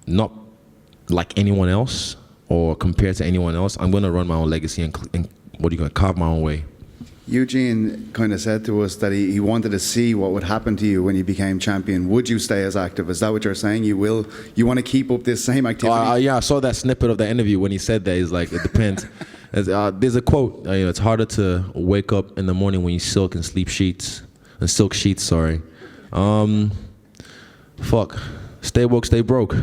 not like anyone else or compared to anyone else. I'm going to run my own legacy and carve my own way. Eugene kind of said to us that he wanted to see what would happen to you when you became champion. Would you stay as active? Is that what you're saying? You want to keep up this same activity? Yeah, I saw that snippet of the interview when he said that. He's like, it depends. There's a quote, it's harder to wake up in the morning when you silk sheets, sorry. Fuck, stay woke, stay broke.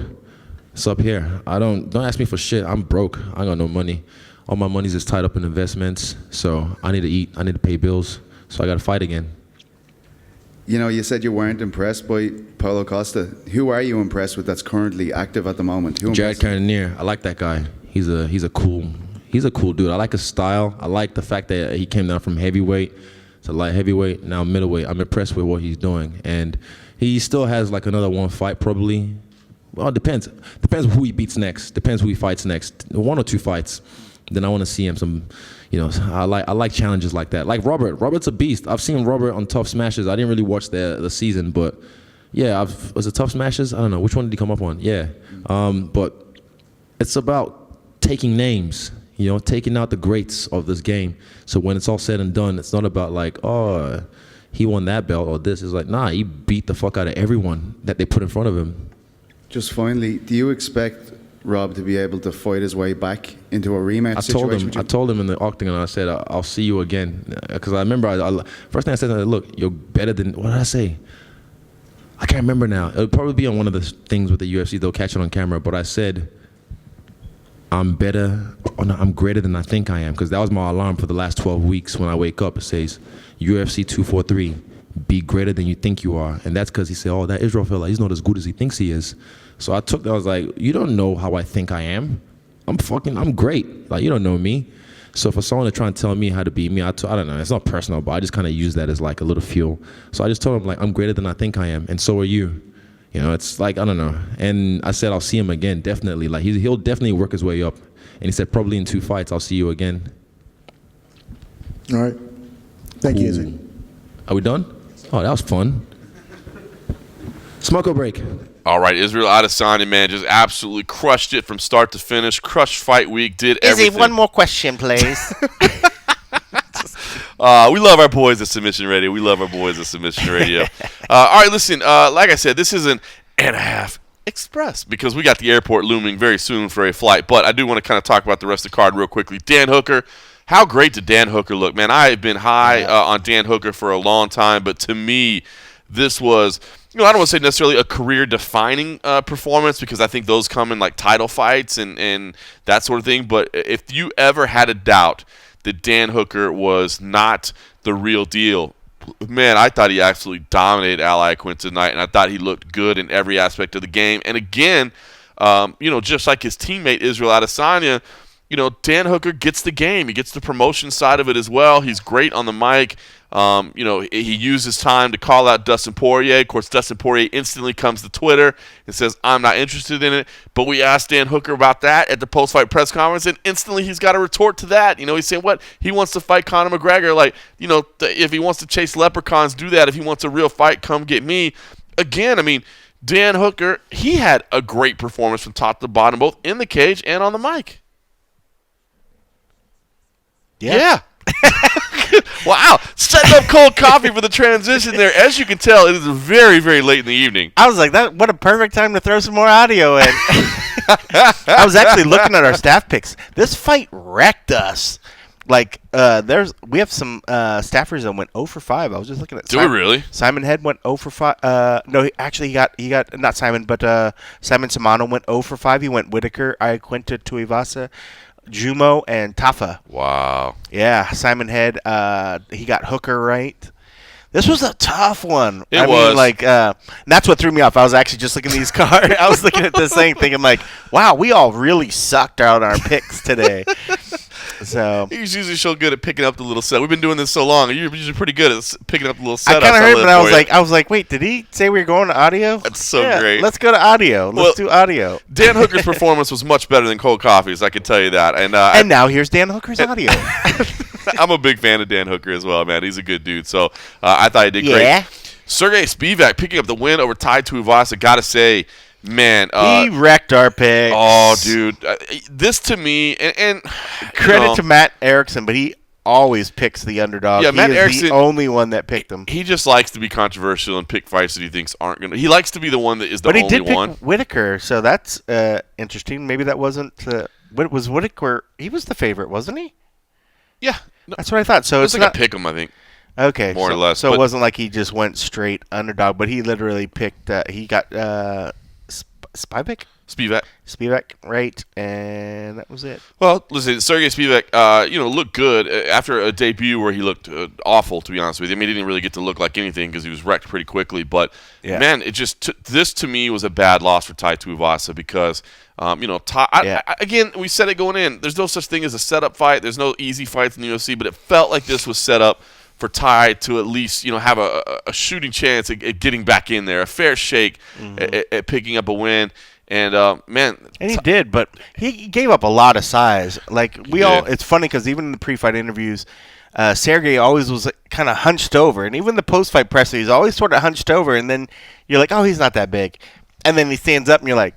It's up here. Don't ask me for shit. I'm broke. I got no money. All my money's just tied up in investments, so I need to eat, I need to pay bills, so I got to fight again. You know, you said you weren't impressed by Paulo Costa. Who are you impressed with that's currently active at the moment? Jared Cannonier. I like that guy. He's a cool dude. I like his style. I like the fact that he came down from heavyweight to light heavyweight, now middleweight. I'm impressed with what he's doing, and he still has like another one fight probably. Well, it depends. Depends who he beats next. Depends who he fights next. 1 or 2 fights. Then I want to see him some, I like challenges like that. Like Robert. Robert's a beast. I've seen Robert on Tough Smashes. I didn't really watch the season, but yeah, was it Tough Smashes? I don't know. Which one did he come up on? Yeah. But it's about taking names, taking out the greats of this game. So when it's all said and done, it's not about like, oh, he won that belt or this. It's like, nah, he beat the fuck out of everyone that they put in front of him. Just finally, do you expect Rob to be able to fight his way back into a rematch situation? I told him in the octagon, I said, I'll see you again. Because I remember, first thing I said, look, you're better than, what did I say? I can't remember now. It'll probably be on one of the things with the UFC, they'll catch it on camera, but I said, I'm greater than I think I am, because that was my alarm for the last 12 weeks. When I wake up, it says, UFC 243, be greater than you think you are. And that's because he said, oh, that Israel fella, he's not as good as he thinks he is. So I took that. I was like, you don't know how I think I am. I'm great. Like, you don't know me. So for someone to try and tell me how to be me, I don't know. It's not personal, but I just kind of use that as like a little fuel. So I just told him, like, I'm greater than I think I am, and so are you. You know, it's like, I don't know. And I said, I'll see him again, definitely. Like, he'll definitely work his way up. And he said, probably in 2 fights, I'll see you again. All right. Thank you, Izzy. Are we done? Oh, that was fun. Smoke or break? All right, Israel Adesanya, man, just absolutely crushed it from start to finish. Crushed fight week, did everything. Izzy, one more question, please. We love our boys at Submission Radio. We love our boys at Submission Radio. All right, listen, like I said, this is an and a half express because we got the airport looming very soon for a flight. But I do want to kind of talk about the rest of the card real quickly. Dan Hooker, how great did Dan Hooker look? Man, I have been high on Dan Hooker for a long time, but to me, this was, I don't want to say necessarily a career-defining performance because I think those come in like title fights and that sort of thing. But if you ever had a doubt that Dan Hooker was not the real deal, man, I thought he absolutely dominated Ally Quinn tonight, and I thought he looked good in every aspect of the game. And again, just like his teammate Israel Adesanya, Dan Hooker gets the game. He gets the promotion side of it as well. He's great on the mic. He uses time to call out Dustin Poirier. Of course, Dustin Poirier instantly comes to Twitter and says, I'm not interested in it. But we asked Dan Hooker about that at the post-fight press conference, and instantly he's got a retort to that. He's saying, what? He wants to fight Conor McGregor. Like, if he wants to chase leprechauns, do that. If he wants a real fight, come get me. Again, Dan Hooker, he had a great performance from top to bottom, both in the cage and on the mic. Yeah. Wow. Setting up cold coffee for the transition there. As you can tell, it is very, very late in the evening. I was like, what a perfect time to throw some more audio in. I was actually looking at our staff picks. This fight wrecked us. Like, we have some staffers that went 0 for 5. I was just looking at. Do we really? Simon Head went 0 for 5. No, actually, he got not Simon, but Simon Samano went 0 for 5. He went Whitaker, Iaquinta, Tuivasa, Jumo, and Tafa. Wow. Yeah, Simon Head. He got Hooker right. This was a tough one. It was. And that's what threw me off. I was actually just looking at these cards. I was looking at this thing thinking, like, wow, we all really sucked out our picks today. So he's usually so good at picking up the little set. We've been doing this so long. You're usually pretty good at picking up the little set. I kind of heard, but I was like, wait, did he say we were going to audio? That's so great. Let's go to audio. Let's do audio. Dan Hooker's performance was much better than Cold Coffee's, I can tell you that. And now here's Dan Hooker's audio. I'm a big fan of Dan Hooker as well, man. He's a good dude. So I thought he did great. Sergey Spivak picking up the win over Tai Tuivasa. Gotta say, man, he wrecked our picks. Oh, dude, this to me, and credit to Matt Erickson, but he always picks the underdog. Yeah, Matt Erickson, the only one that picked him. He just likes to be controversial and pick fights that he thinks aren't gonna. He likes to be the one that is the only one. But he did pick Whitaker, so that's interesting. Maybe that wasn't. Was Whitaker? He was the favorite, wasn't he? Yeah, that's what I thought. So it's like a pick 'em, I think. Okay, more or less. So it wasn't like he just went straight underdog, but he literally picked. He got Spivak, right, and that was it. Well, listen, Sergey Spivak, looked good after a debut where he looked awful. To be honest with you, he didn't really get to look like anything because he was wrecked pretty quickly. But man, it just this to me was a bad loss for Tai Tuivasa because. Again, we said it going in. There's no such thing as a setup fight. There's no easy fights in the UFC, but it felt like this was set up for Tai to at least, have a shooting chance at getting back in there, a fair shake at picking up a win. And man, and he did, but he gave up a lot of size. Like it's funny because even in the pre-fight interviews, Sergey always was kind of hunched over, and even the post-fight presser, he's always sort of hunched over. And then you're like, oh, he's not that big, and then he stands up, and you're like.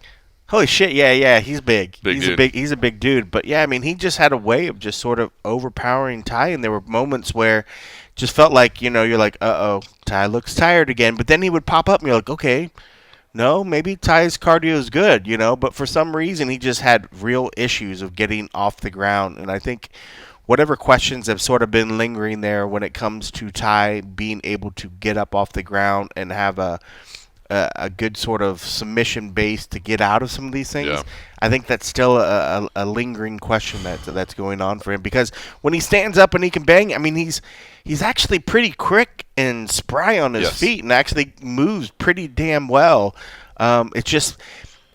Holy shit! Yeah, he's big. He's a big dude. But yeah, he just had a way of just sort of overpowering Tai, and there were moments where it just felt like you're like, Tai looks tired again. But then he would pop up, and you're like, okay, no, maybe Tai's cardio is good, But for some reason, he just had real issues of getting off the ground, and I think whatever questions have sort of been lingering there when it comes to Tai being able to get up off the ground and have a a good sort of submission base to get out of some of these things. Yeah. I think that's still a lingering question that's going on for him, because when he stands up and he can bang, I mean, he's actually pretty quick and spry on his feet and actually moves pretty damn well.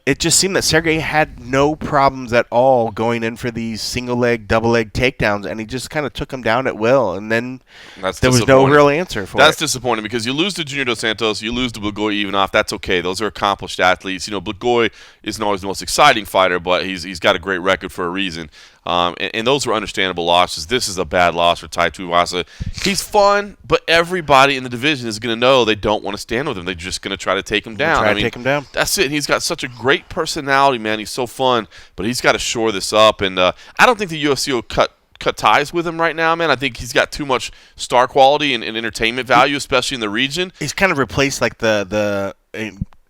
It just seemed that Sergey had no problems at all going in for these single leg, double leg takedowns, and he just kind of took him down at will, and then there was no real answer for it. That's disappointing, because you lose to Junior Dos Santos, you lose to Blagoy Ivanov. That's okay. Those are accomplished athletes. You know, Blagoy isn't always the most exciting fighter, but he's got a great record for a reason. And those were understandable losses. This is a bad loss for Tai Tuivasa. He's fun, but everybody in the division is going to know they don't want to stand with him. They're just going to try to take him down. Take him down. That's it. He's got such a great personality, man. He's so fun, but he's got to shore this up. And I don't think the UFC will cut ties with him right now, man. I think he's got too much star quality and entertainment value, especially in the region. He's kind of replaced like the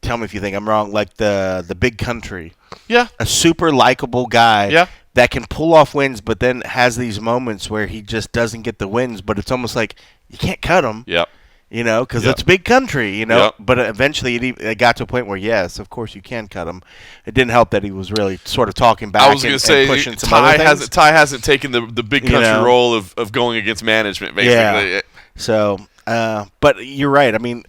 tell me if you think I'm wrong, like the Big Country. Yeah. A super likable guy. Yeah. That can pull off wins, but then has these moments where he just doesn't get the wins, but it's almost like you can't cut him. Yep. You know, because it's Big Country, you know. Yep. But eventually it got to a point where, yes, of course you can cut him. It didn't help that he was really sort of talking back. I was going to say, pushing some other things. Ty hasn't taken the Big Country role of going against management, basically. Yeah. So, but you're right. I mean,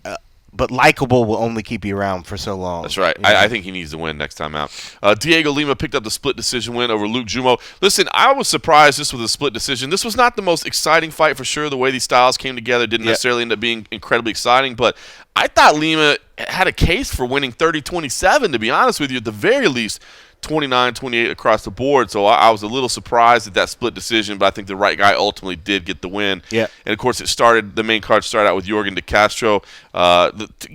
but likable will only keep you around for so long. That's right. I think he needs to win next time out. Diego Lima picked up the split decision win over Luke Jumo. Listen, I was surprised this was a split decision. This was not the most exciting fight for sure. The way these styles came together didn't necessarily end up being incredibly exciting, but I thought Lima had a case for winning 30-27, to be honest with you, at the very least. 29-28 across the board, so I was a little surprised at that split decision, but I think the right guy ultimately did get the win. Yeah. And of course, the main card started out with Yorgan De Castro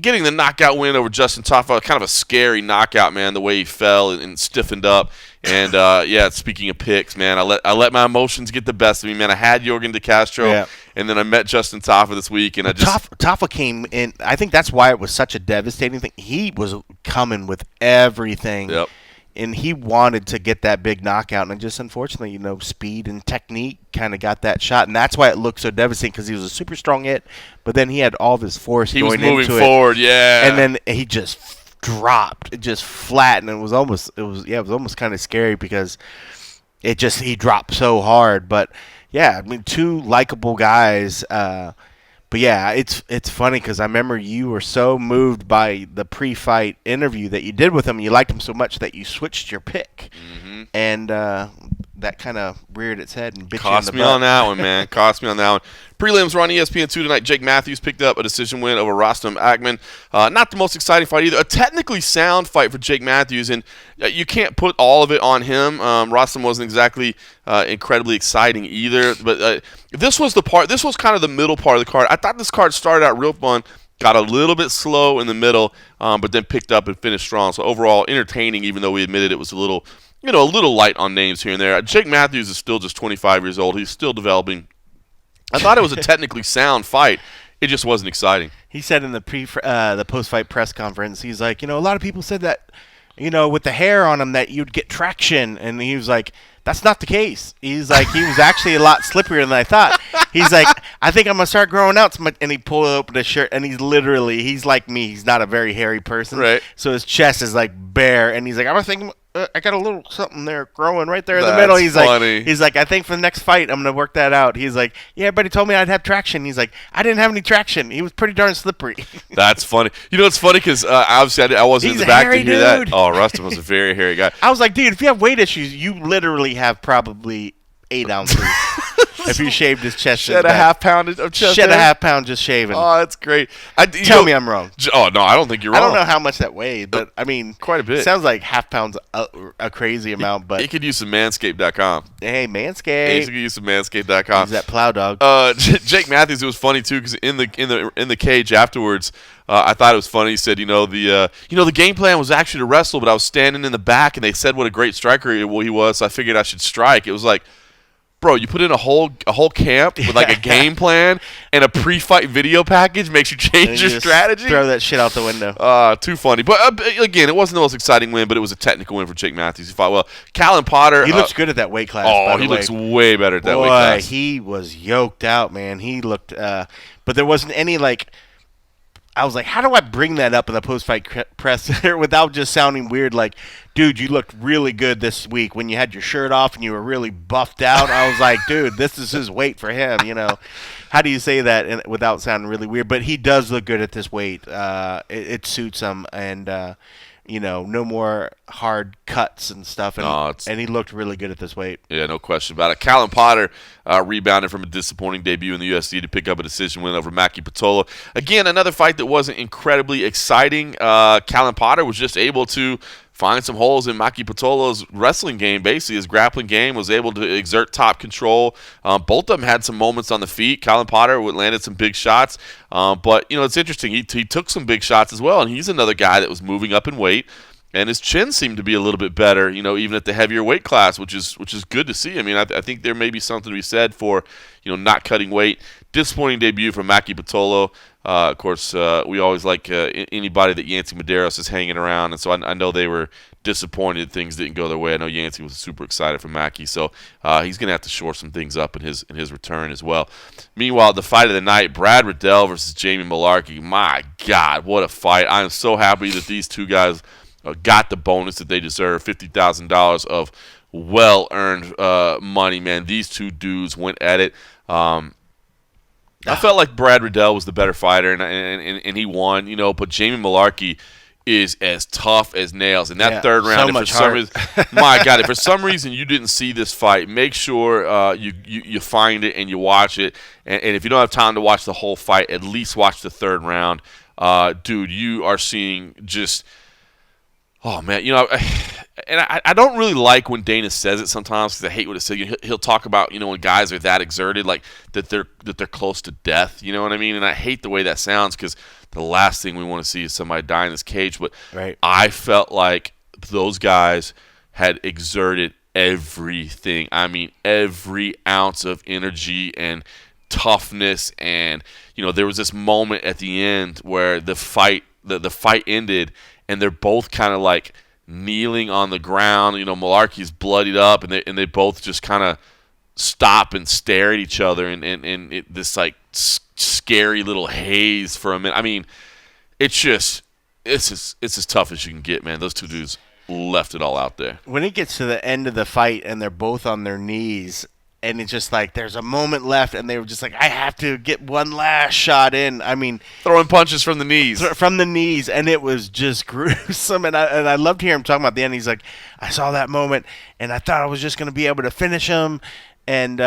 getting the knockout win over Justin Tafa. Kind of a scary knockout, man, the way he fell and stiffened up. And speaking of picks, man, I let my emotions get the best of me, man. I had Yorgan De Castro, and then I met Justin Tafa this week, and Tafa came in. I think that's why it was such a devastating thing. He was coming with everything. Yep. And he wanted to get that big knockout, and just unfortunately, speed and technique kind of got that shot, and that's why it looked so devastating, because he was a super strong hit, but then he had all of his force going into it. He was moving forward, yeah. And then he just dropped, it just flat, and it was almost kind of scary because he dropped so hard. But yeah, I mean, two likable guys. But yeah, it's funny because I remember you were so moved by the pre-fight interview that you did with him. You liked him so much that you switched your pick, and that kind of reared its head and bit you in the butt. Cost me on that one, man. Cost me on that one. Prelims were on ESPN2 tonight. Jake Matthews picked up a decision win over Rostam Akman. Not the most exciting fight either. A technically sound fight for Jake Matthews, and you can't put all of it on him. Rostam wasn't exactly incredibly exciting either. But this was kind of the middle part of the card. I thought this card started out real fun, got a little bit slow in the middle, but then picked up and finished strong. So overall, entertaining, even though we admitted it was a little light on names here and there. Jake Matthews is still just 25 years old. He's still developing. I thought it was a technically sound fight. It just wasn't exciting. He said in the post-fight press conference, he's like, a lot of people said that, with the hair on him that you'd get traction, and he was like, that's not the case. He's like, he was actually a lot slipperier than I thought. He's like, I think I'm going to start growing out. And he pulled open his shirt, and he's like me. He's not a very hairy person. Right. So his chest is like bare, and he's like, I'm thinking, I got a little something there growing right there in the middle. He's funny. like, I think for the next fight, I'm going to work that out. He's like, yeah, but he told me I'd have traction. He's like, I didn't have any traction. He was pretty darn slippery. That's funny. It's funny because obviously I wasn't in the back to hear that. Oh, Rustin was a very hairy guy. I was like, dude, if you have weight issues, you literally have probably 8 ounces. If you shaved his chest. Shed a half pound of chest. Shed a half pound just shaving. Oh, that's great. Tell me I'm wrong. Oh, no, I don't think you're wrong. I don't know how much that weighed, but I mean, quite a bit. Sounds like half pound's a crazy amount, but you could use some manscaped.com. Hey, Manscaped. You could use some manscaped.com. Use that plow dog. Jake Matthews, it was funny too because in the cage afterwards, I thought it was funny. He said, the game plan was actually to wrestle, but I was standing in the back and they said what a great striker he was, so I figured I should strike. It was like, bro, you put in a whole camp with like a game plan and a pre-fight video package makes you change your strategy. Throw that shit out the window. Too funny. But again, it wasn't the most exciting win, but it was a technical win for Jake Matthews. He fought well. Callum Potter. He looks good at that weight class. Oh, he looks way better at that weight class. He was yoked out, man. He looked, but there wasn't any like. I was like, how do I bring that up in the post-fight press without just sounding weird? Like, dude, you looked really good this week when you had your shirt off and you were really buffed out. I was like, dude, this is his weight for him, you know. How do you say that without sounding really weird? But he does look good at this weight. It suits him, and you know, no more hard cuts and stuff. And he looked really good at this weight. Yeah, no question about it. Callum Potter rebounded from a disappointing debut in the UFC to pick up a decision win over Maki Pitolo. Again, another fight that wasn't incredibly exciting. Callum Potter was just able to find some holes in Maki Pitolo's wrestling game. Basically, his grappling game, was able to exert top control. Both of them had some moments on the feet. Callum Potter landed some big shots. But, you know, it's interesting. He took some big shots as well, and he's another guy that was moving up in weight. And his chin seemed to be a little bit better, you know, even at the heavier weight class, which is good to see. I mean, I think there may be something to be said for, you know, not cutting weight. Disappointing debut from Maki Pitolo. Of course, we always like anybody that Yancy Medeiros is hanging around, and so I know they were disappointed things didn't go their way. I know Yancy was super excited for Maki, so he's going to have to shore some things up in his return as well. Meanwhile, the fight of the night, Brad Riddell versus Jamie Malarkey. My God, what a fight. I am so happy that these two guys got the bonus that they deserve, $50,000 of well-earned money, man. These two dudes went at it. I felt like Brad Riddell was the better fighter, and he won, you know, but Jamie Malarkey is as tough as nails. In that third round, so if for some reason, my God, if for some reason you didn't see this fight, make sure you find it and you watch it. And if you don't have time to watch the whole fight, at least watch the third round. Dude, you are seeing just – oh, man, you know, and I don't really like when Dana says it sometimes because I hate what it says. He'll talk about, you know, when guys are that exerted, like that they're close to death. You know what I mean? And I hate the way that sounds because the last thing we want to see is somebody die in this cage. But I felt like those guys had exerted everything. I mean, every ounce of energy and toughness. And, you know, there was this moment at the end where the fight ended, and they're both kind of like kneeling on the ground. You know, Malarkey's bloodied up, and they both just kind of stop and stare at each other, and this like scary little haze for a minute. I mean, it's as tough as you can get, man. Those two dudes left it all out there. When it gets to the end of the fight and they're both on their knees, and it's just like there's a moment left, and they were just like, I have to get one last shot in. I mean, throwing punches from the knees. And it was just gruesome. And I loved hearing him talking about the end. He's like, I saw that moment, and I thought I was just going to be able to finish him. And,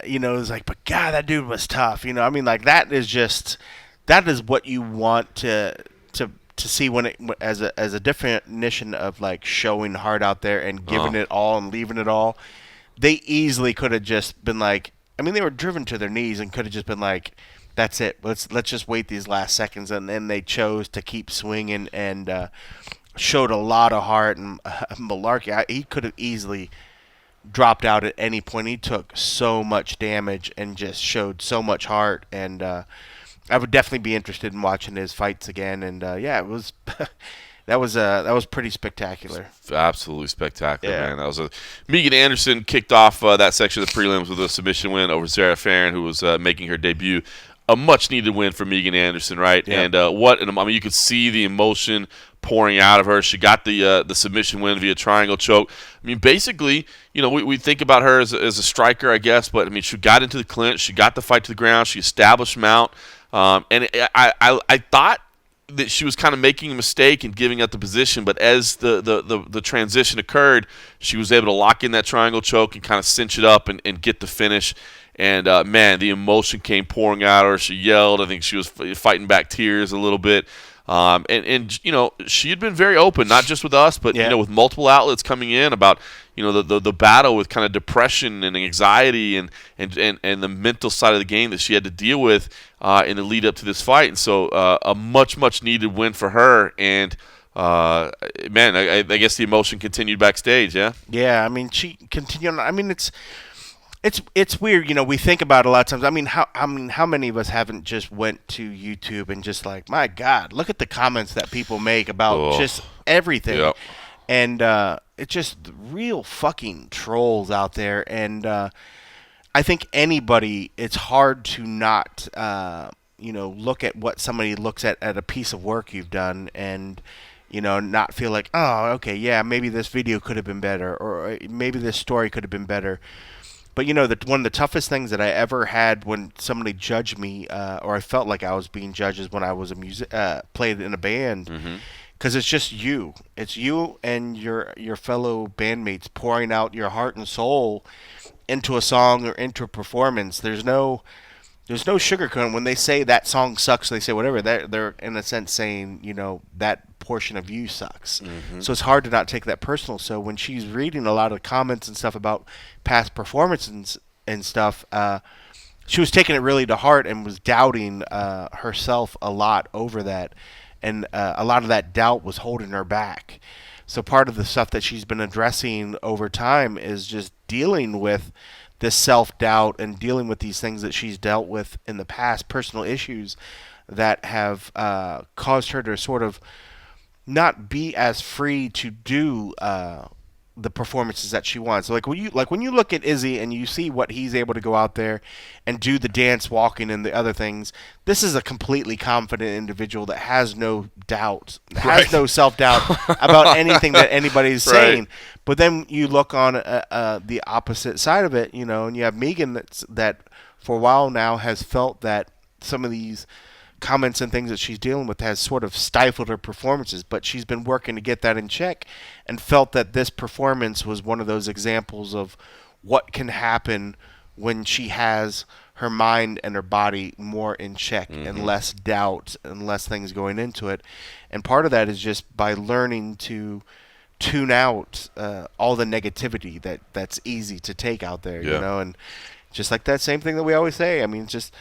you know, it was like, but God, that dude was tough. You know, I mean, like, that is what you want to see when it as a definition of, like, showing heart out there and giving it all and leaving it all. They easily could have just been like, I mean, they were driven to their knees and could have just been like, that's it. Let's just wait these last seconds. And then they chose to keep swinging and showed a lot of heart. And Malarkey, he could have easily dropped out at any point. He took so much damage and just showed so much heart. And I would definitely be interested in watching his fights again. And yeah, it was. That was pretty spectacular. Absolutely spectacular, man. That was Megan Anderson kicked off that section of the prelims with a submission win over Sarah Farron, who was making her debut. A much-needed win for Megan Anderson, right? Yep. And I mean, you could see the emotion pouring out of her. She got the submission win via triangle choke. I mean, basically, you know, we think about her as a striker, I guess, but I mean, she got into the clinch, she got the fight to the ground, she established mount, and I thought that she was kind of making a mistake and giving up the position, but as the transition occurred, she was able to lock in that triangle choke and kind of cinch it up and get the finish. And, man, the emotion came pouring out of her. She yelled. I think she was fighting back tears a little bit. And you know, she had been very open, not just with us, but, you know, with multiple outlets coming in about, you know, the battle with kind of depression and anxiety and the mental side of the game that she had to deal with in the lead up to this fight. And so a much needed win for her. And, man, I guess the emotion continued backstage, yeah? Yeah, I mean, she continued. I mean, it's weird, you know. We think about it a lot of times. I mean, how many of us haven't just went to YouTube and just like, my God, look at the comments that people make about just everything, and it's just real fucking trolls out there. And I think anybody, it's hard to not, look at what somebody looks at a piece of work you've done and, not feel like, oh, okay, yeah, maybe this video could have been better, or maybe this story could have been better. But, one of the toughest things that I ever had when somebody judged me, or I felt like I was being judged, is when I was played in a band. Because it's just you. It's you and your fellow bandmates pouring out your heart and soul into a song or into a performance. There's no sugarcoating. When they say that song sucks, they say whatever. They're in a sense saying, that portion of you sucks. So it's hard to not take that personal. So when she's reading a lot of comments and stuff about past performances and stuff, she was taking it really to heart and was doubting herself a lot over that. And a lot of that doubt was holding her back. So part of the stuff that she's been addressing over time is just dealing with this self-doubt and dealing with these things that she's dealt with in the past, personal issues that have caused her to sort of not be as free to do the performances that she wants. Like when you look at Izzy and you see what he's able to go out there and do the dance, walking, and the other things, this is a completely confident individual that has no doubt, has no self-doubt about anything that anybody's saying. But then you look on the opposite side of it, and you have Megan that for a while now has felt that some of these comments and things that she's dealing with has sort of stifled her performances, but she's been working to get that in check and felt that this performance was one of those examples of what can happen when she has her mind and her body more in check and less doubt and less things going into it. And part of that is just by learning to tune out all the negativity that's easy to take out there, and just like that same thing that we always say. I mean, just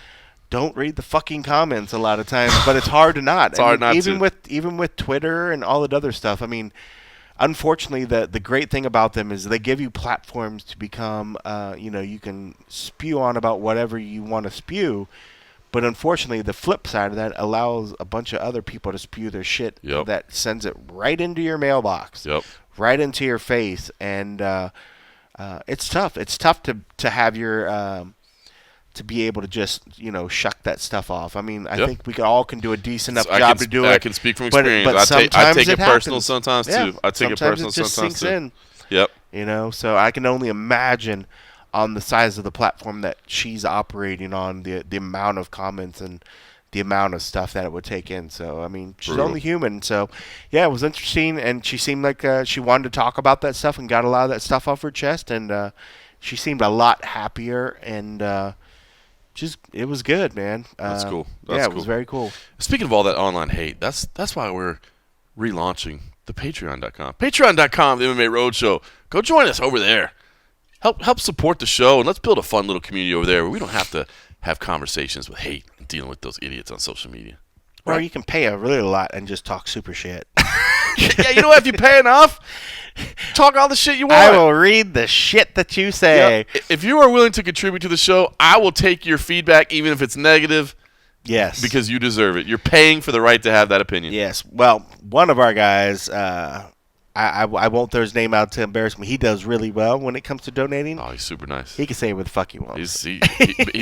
don't read the fucking comments a lot of times, but it's hard to not. Even with Twitter and all that other stuff. I mean, unfortunately, the great thing about them is they give you platforms to become, you can spew on about whatever you want to spew. But unfortunately, the flip side of that allows a bunch of other people to spew their shit that sends it right into your mailbox, right into your face. And it's tough. It's tough to have your... to be able to just, shuck that stuff off. I mean, I think we all can do a decent enough job to do it. I can speak from experience. But I take it personal sometimes, too. I take it personal sometimes, it just sometimes, sinks too. in. So I can only imagine on the size of the platform that she's operating on, the amount of comments and the amount of stuff that it would take in. So, I mean, she's only human. So, yeah, it was interesting, and she seemed like she wanted to talk about that stuff and got a lot of that stuff off her chest, and she seemed a lot happier, and it was good, man. That's cool. It was very cool. Speaking of all that online hate, that's why we're relaunching the Patreon.com. Patreon.com, the MMA Roadshow. Go join us over there. Help support the show, and let's build a fun little community over there where we don't have to have conversations with hate and dealing with those idiots on social media. Or you can pay a really lot and just talk super shit. Yeah, you know what? If you pay enough, talk all the shit you want. I will read the shit that you say. Yep. If you are willing to contribute to the show, I will take your feedback, even if it's negative. Yes. Because you deserve it. You're paying for the right to have that opinion. Yes. Well, one of our guys, I won't throw his name out to embarrass me. He does really well when it comes to donating. Oh, he's super nice. He can say what the fuck he wants. He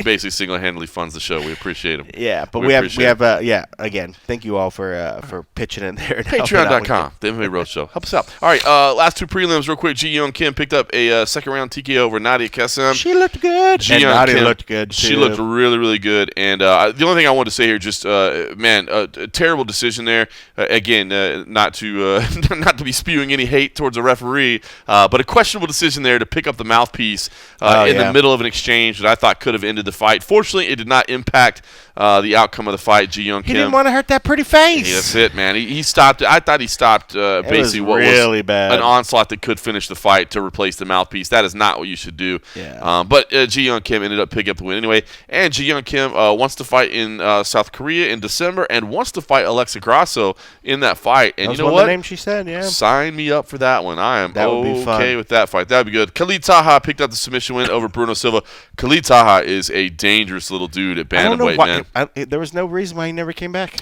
basically single-handedly funds the show. We appreciate him. Yeah, but we have again, thank you all for pitching in there. Patreon.com, the MMA Roadshow. Help us out. All right, last two prelims real quick. Ji Young Kim picked up a second-round TKO over Nadia Kassem. She looked good. And Nadia looked good, too. She looked really, really good. And the only thing I wanted to say here, just, a terrible decision there. Again, not to be spewing any hate towards a referee, but a questionable decision there to pick up the mouthpiece in the middle of an exchange that I thought could have ended the fight. Fortunately, it did not impact the outcome of the fight. Ji Young Kim. He didn't want to hurt that pretty face. Yeah, that's it, man. He stopped. I thought he stopped basically what was bad. An onslaught that could finish the fight to replace the mouthpiece. That is not what you should do. Yeah. But Ji Young Kim ended up picking up the win anyway. And Ji Young Kim wants to fight in South Korea in December and wants to fight Alexa Grasso in that fight. And that was you know one what? of the names she said, yeah. Sign me up for that one. I am okay with that fight. That would be good. Khalid Taha picked up the submission win over Bruno Silva. Khalid Taha is a dangerous little dude at bantamweight, man. There was no reason why he never came back.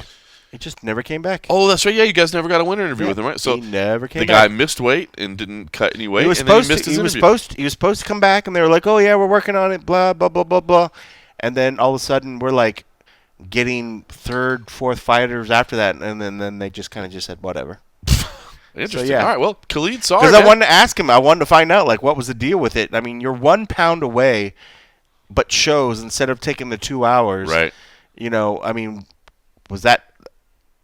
He just never came back. Oh, that's right. Yeah, you guys never got a winner interview with him, right? So he never came back. The guy missed weight and didn't cut any weight, He was and then he missed his he interview. was supposed to come back, and they were like, "Oh yeah, we're working on it." Blah blah blah blah blah. And then all of a sudden, we're like, getting third, fourth fighters after that, and then they just kind of just said whatever. Interesting. So, yeah. All right. Well, Khalid, sorry. Because I wanted to ask him. I wanted to find out like what was the deal with it. I mean, you're 1 pound away, but shows instead of taking the 2 hours. Right. You know, I mean, was that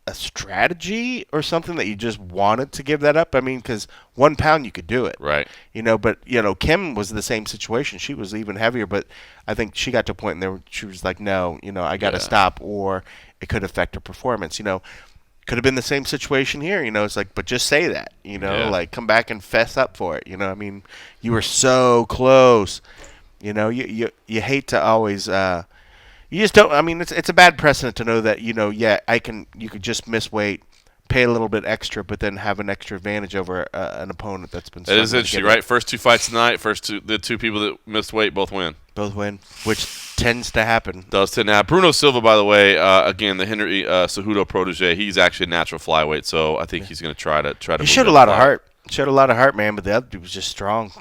a strategy or something that you just wanted to give that up? I mean, because 1 pound you could do it. Right. You know, but Kim was the same situation. She was even heavier, but I think she got to a point where she was like, no, I got to stop, or it could affect her performance. Could have been the same situation here. It's like, but just say that. Like come back and fess up for it. I mean, you were so close. You hate to always. You just don't. I mean, it's a bad precedent to know that you could just miss weight, pay a little bit extra, but then have an extra advantage over an opponent that's been. That is interesting, right? First 2 fights tonight. The 2 people that missed weight both win. Both win, which tends to happen. Does tend to happen. Bruno Silva, by the way, again the Henry Cejudo protege. He's actually a natural flyweight, so I think he's going to try to. He showed a lot of heart. Showed a lot of heart, man. But the other dude was just strong,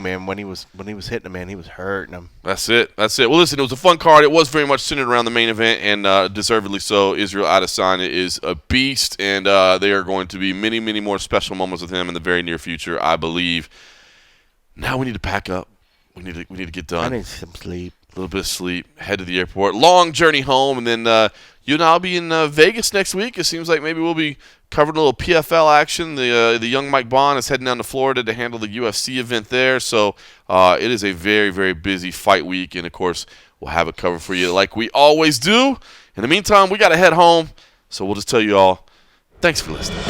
man. When he was hitting him, man, he was hurting him. That's it. Well, listen, it was a fun card. It was very much centered around the main event, and deservedly so. Israel Adesanya is a beast, and there are going to be many, many more special moments with him in the very near future, I believe. Now we need to pack up. We need to get done. I need some sleep. A little bit of sleep. Head to the airport. Long journey home, and then you and I'll be in Vegas next week. It seems like maybe we'll be covering a little PFL action. The young Mike Bond is heading down to Florida to handle the UFC event there. So it is a very, very busy fight week, and of course we'll have it covered for you like we always do. In the meantime, we got to head home, so we'll just tell you all, thanks for listening.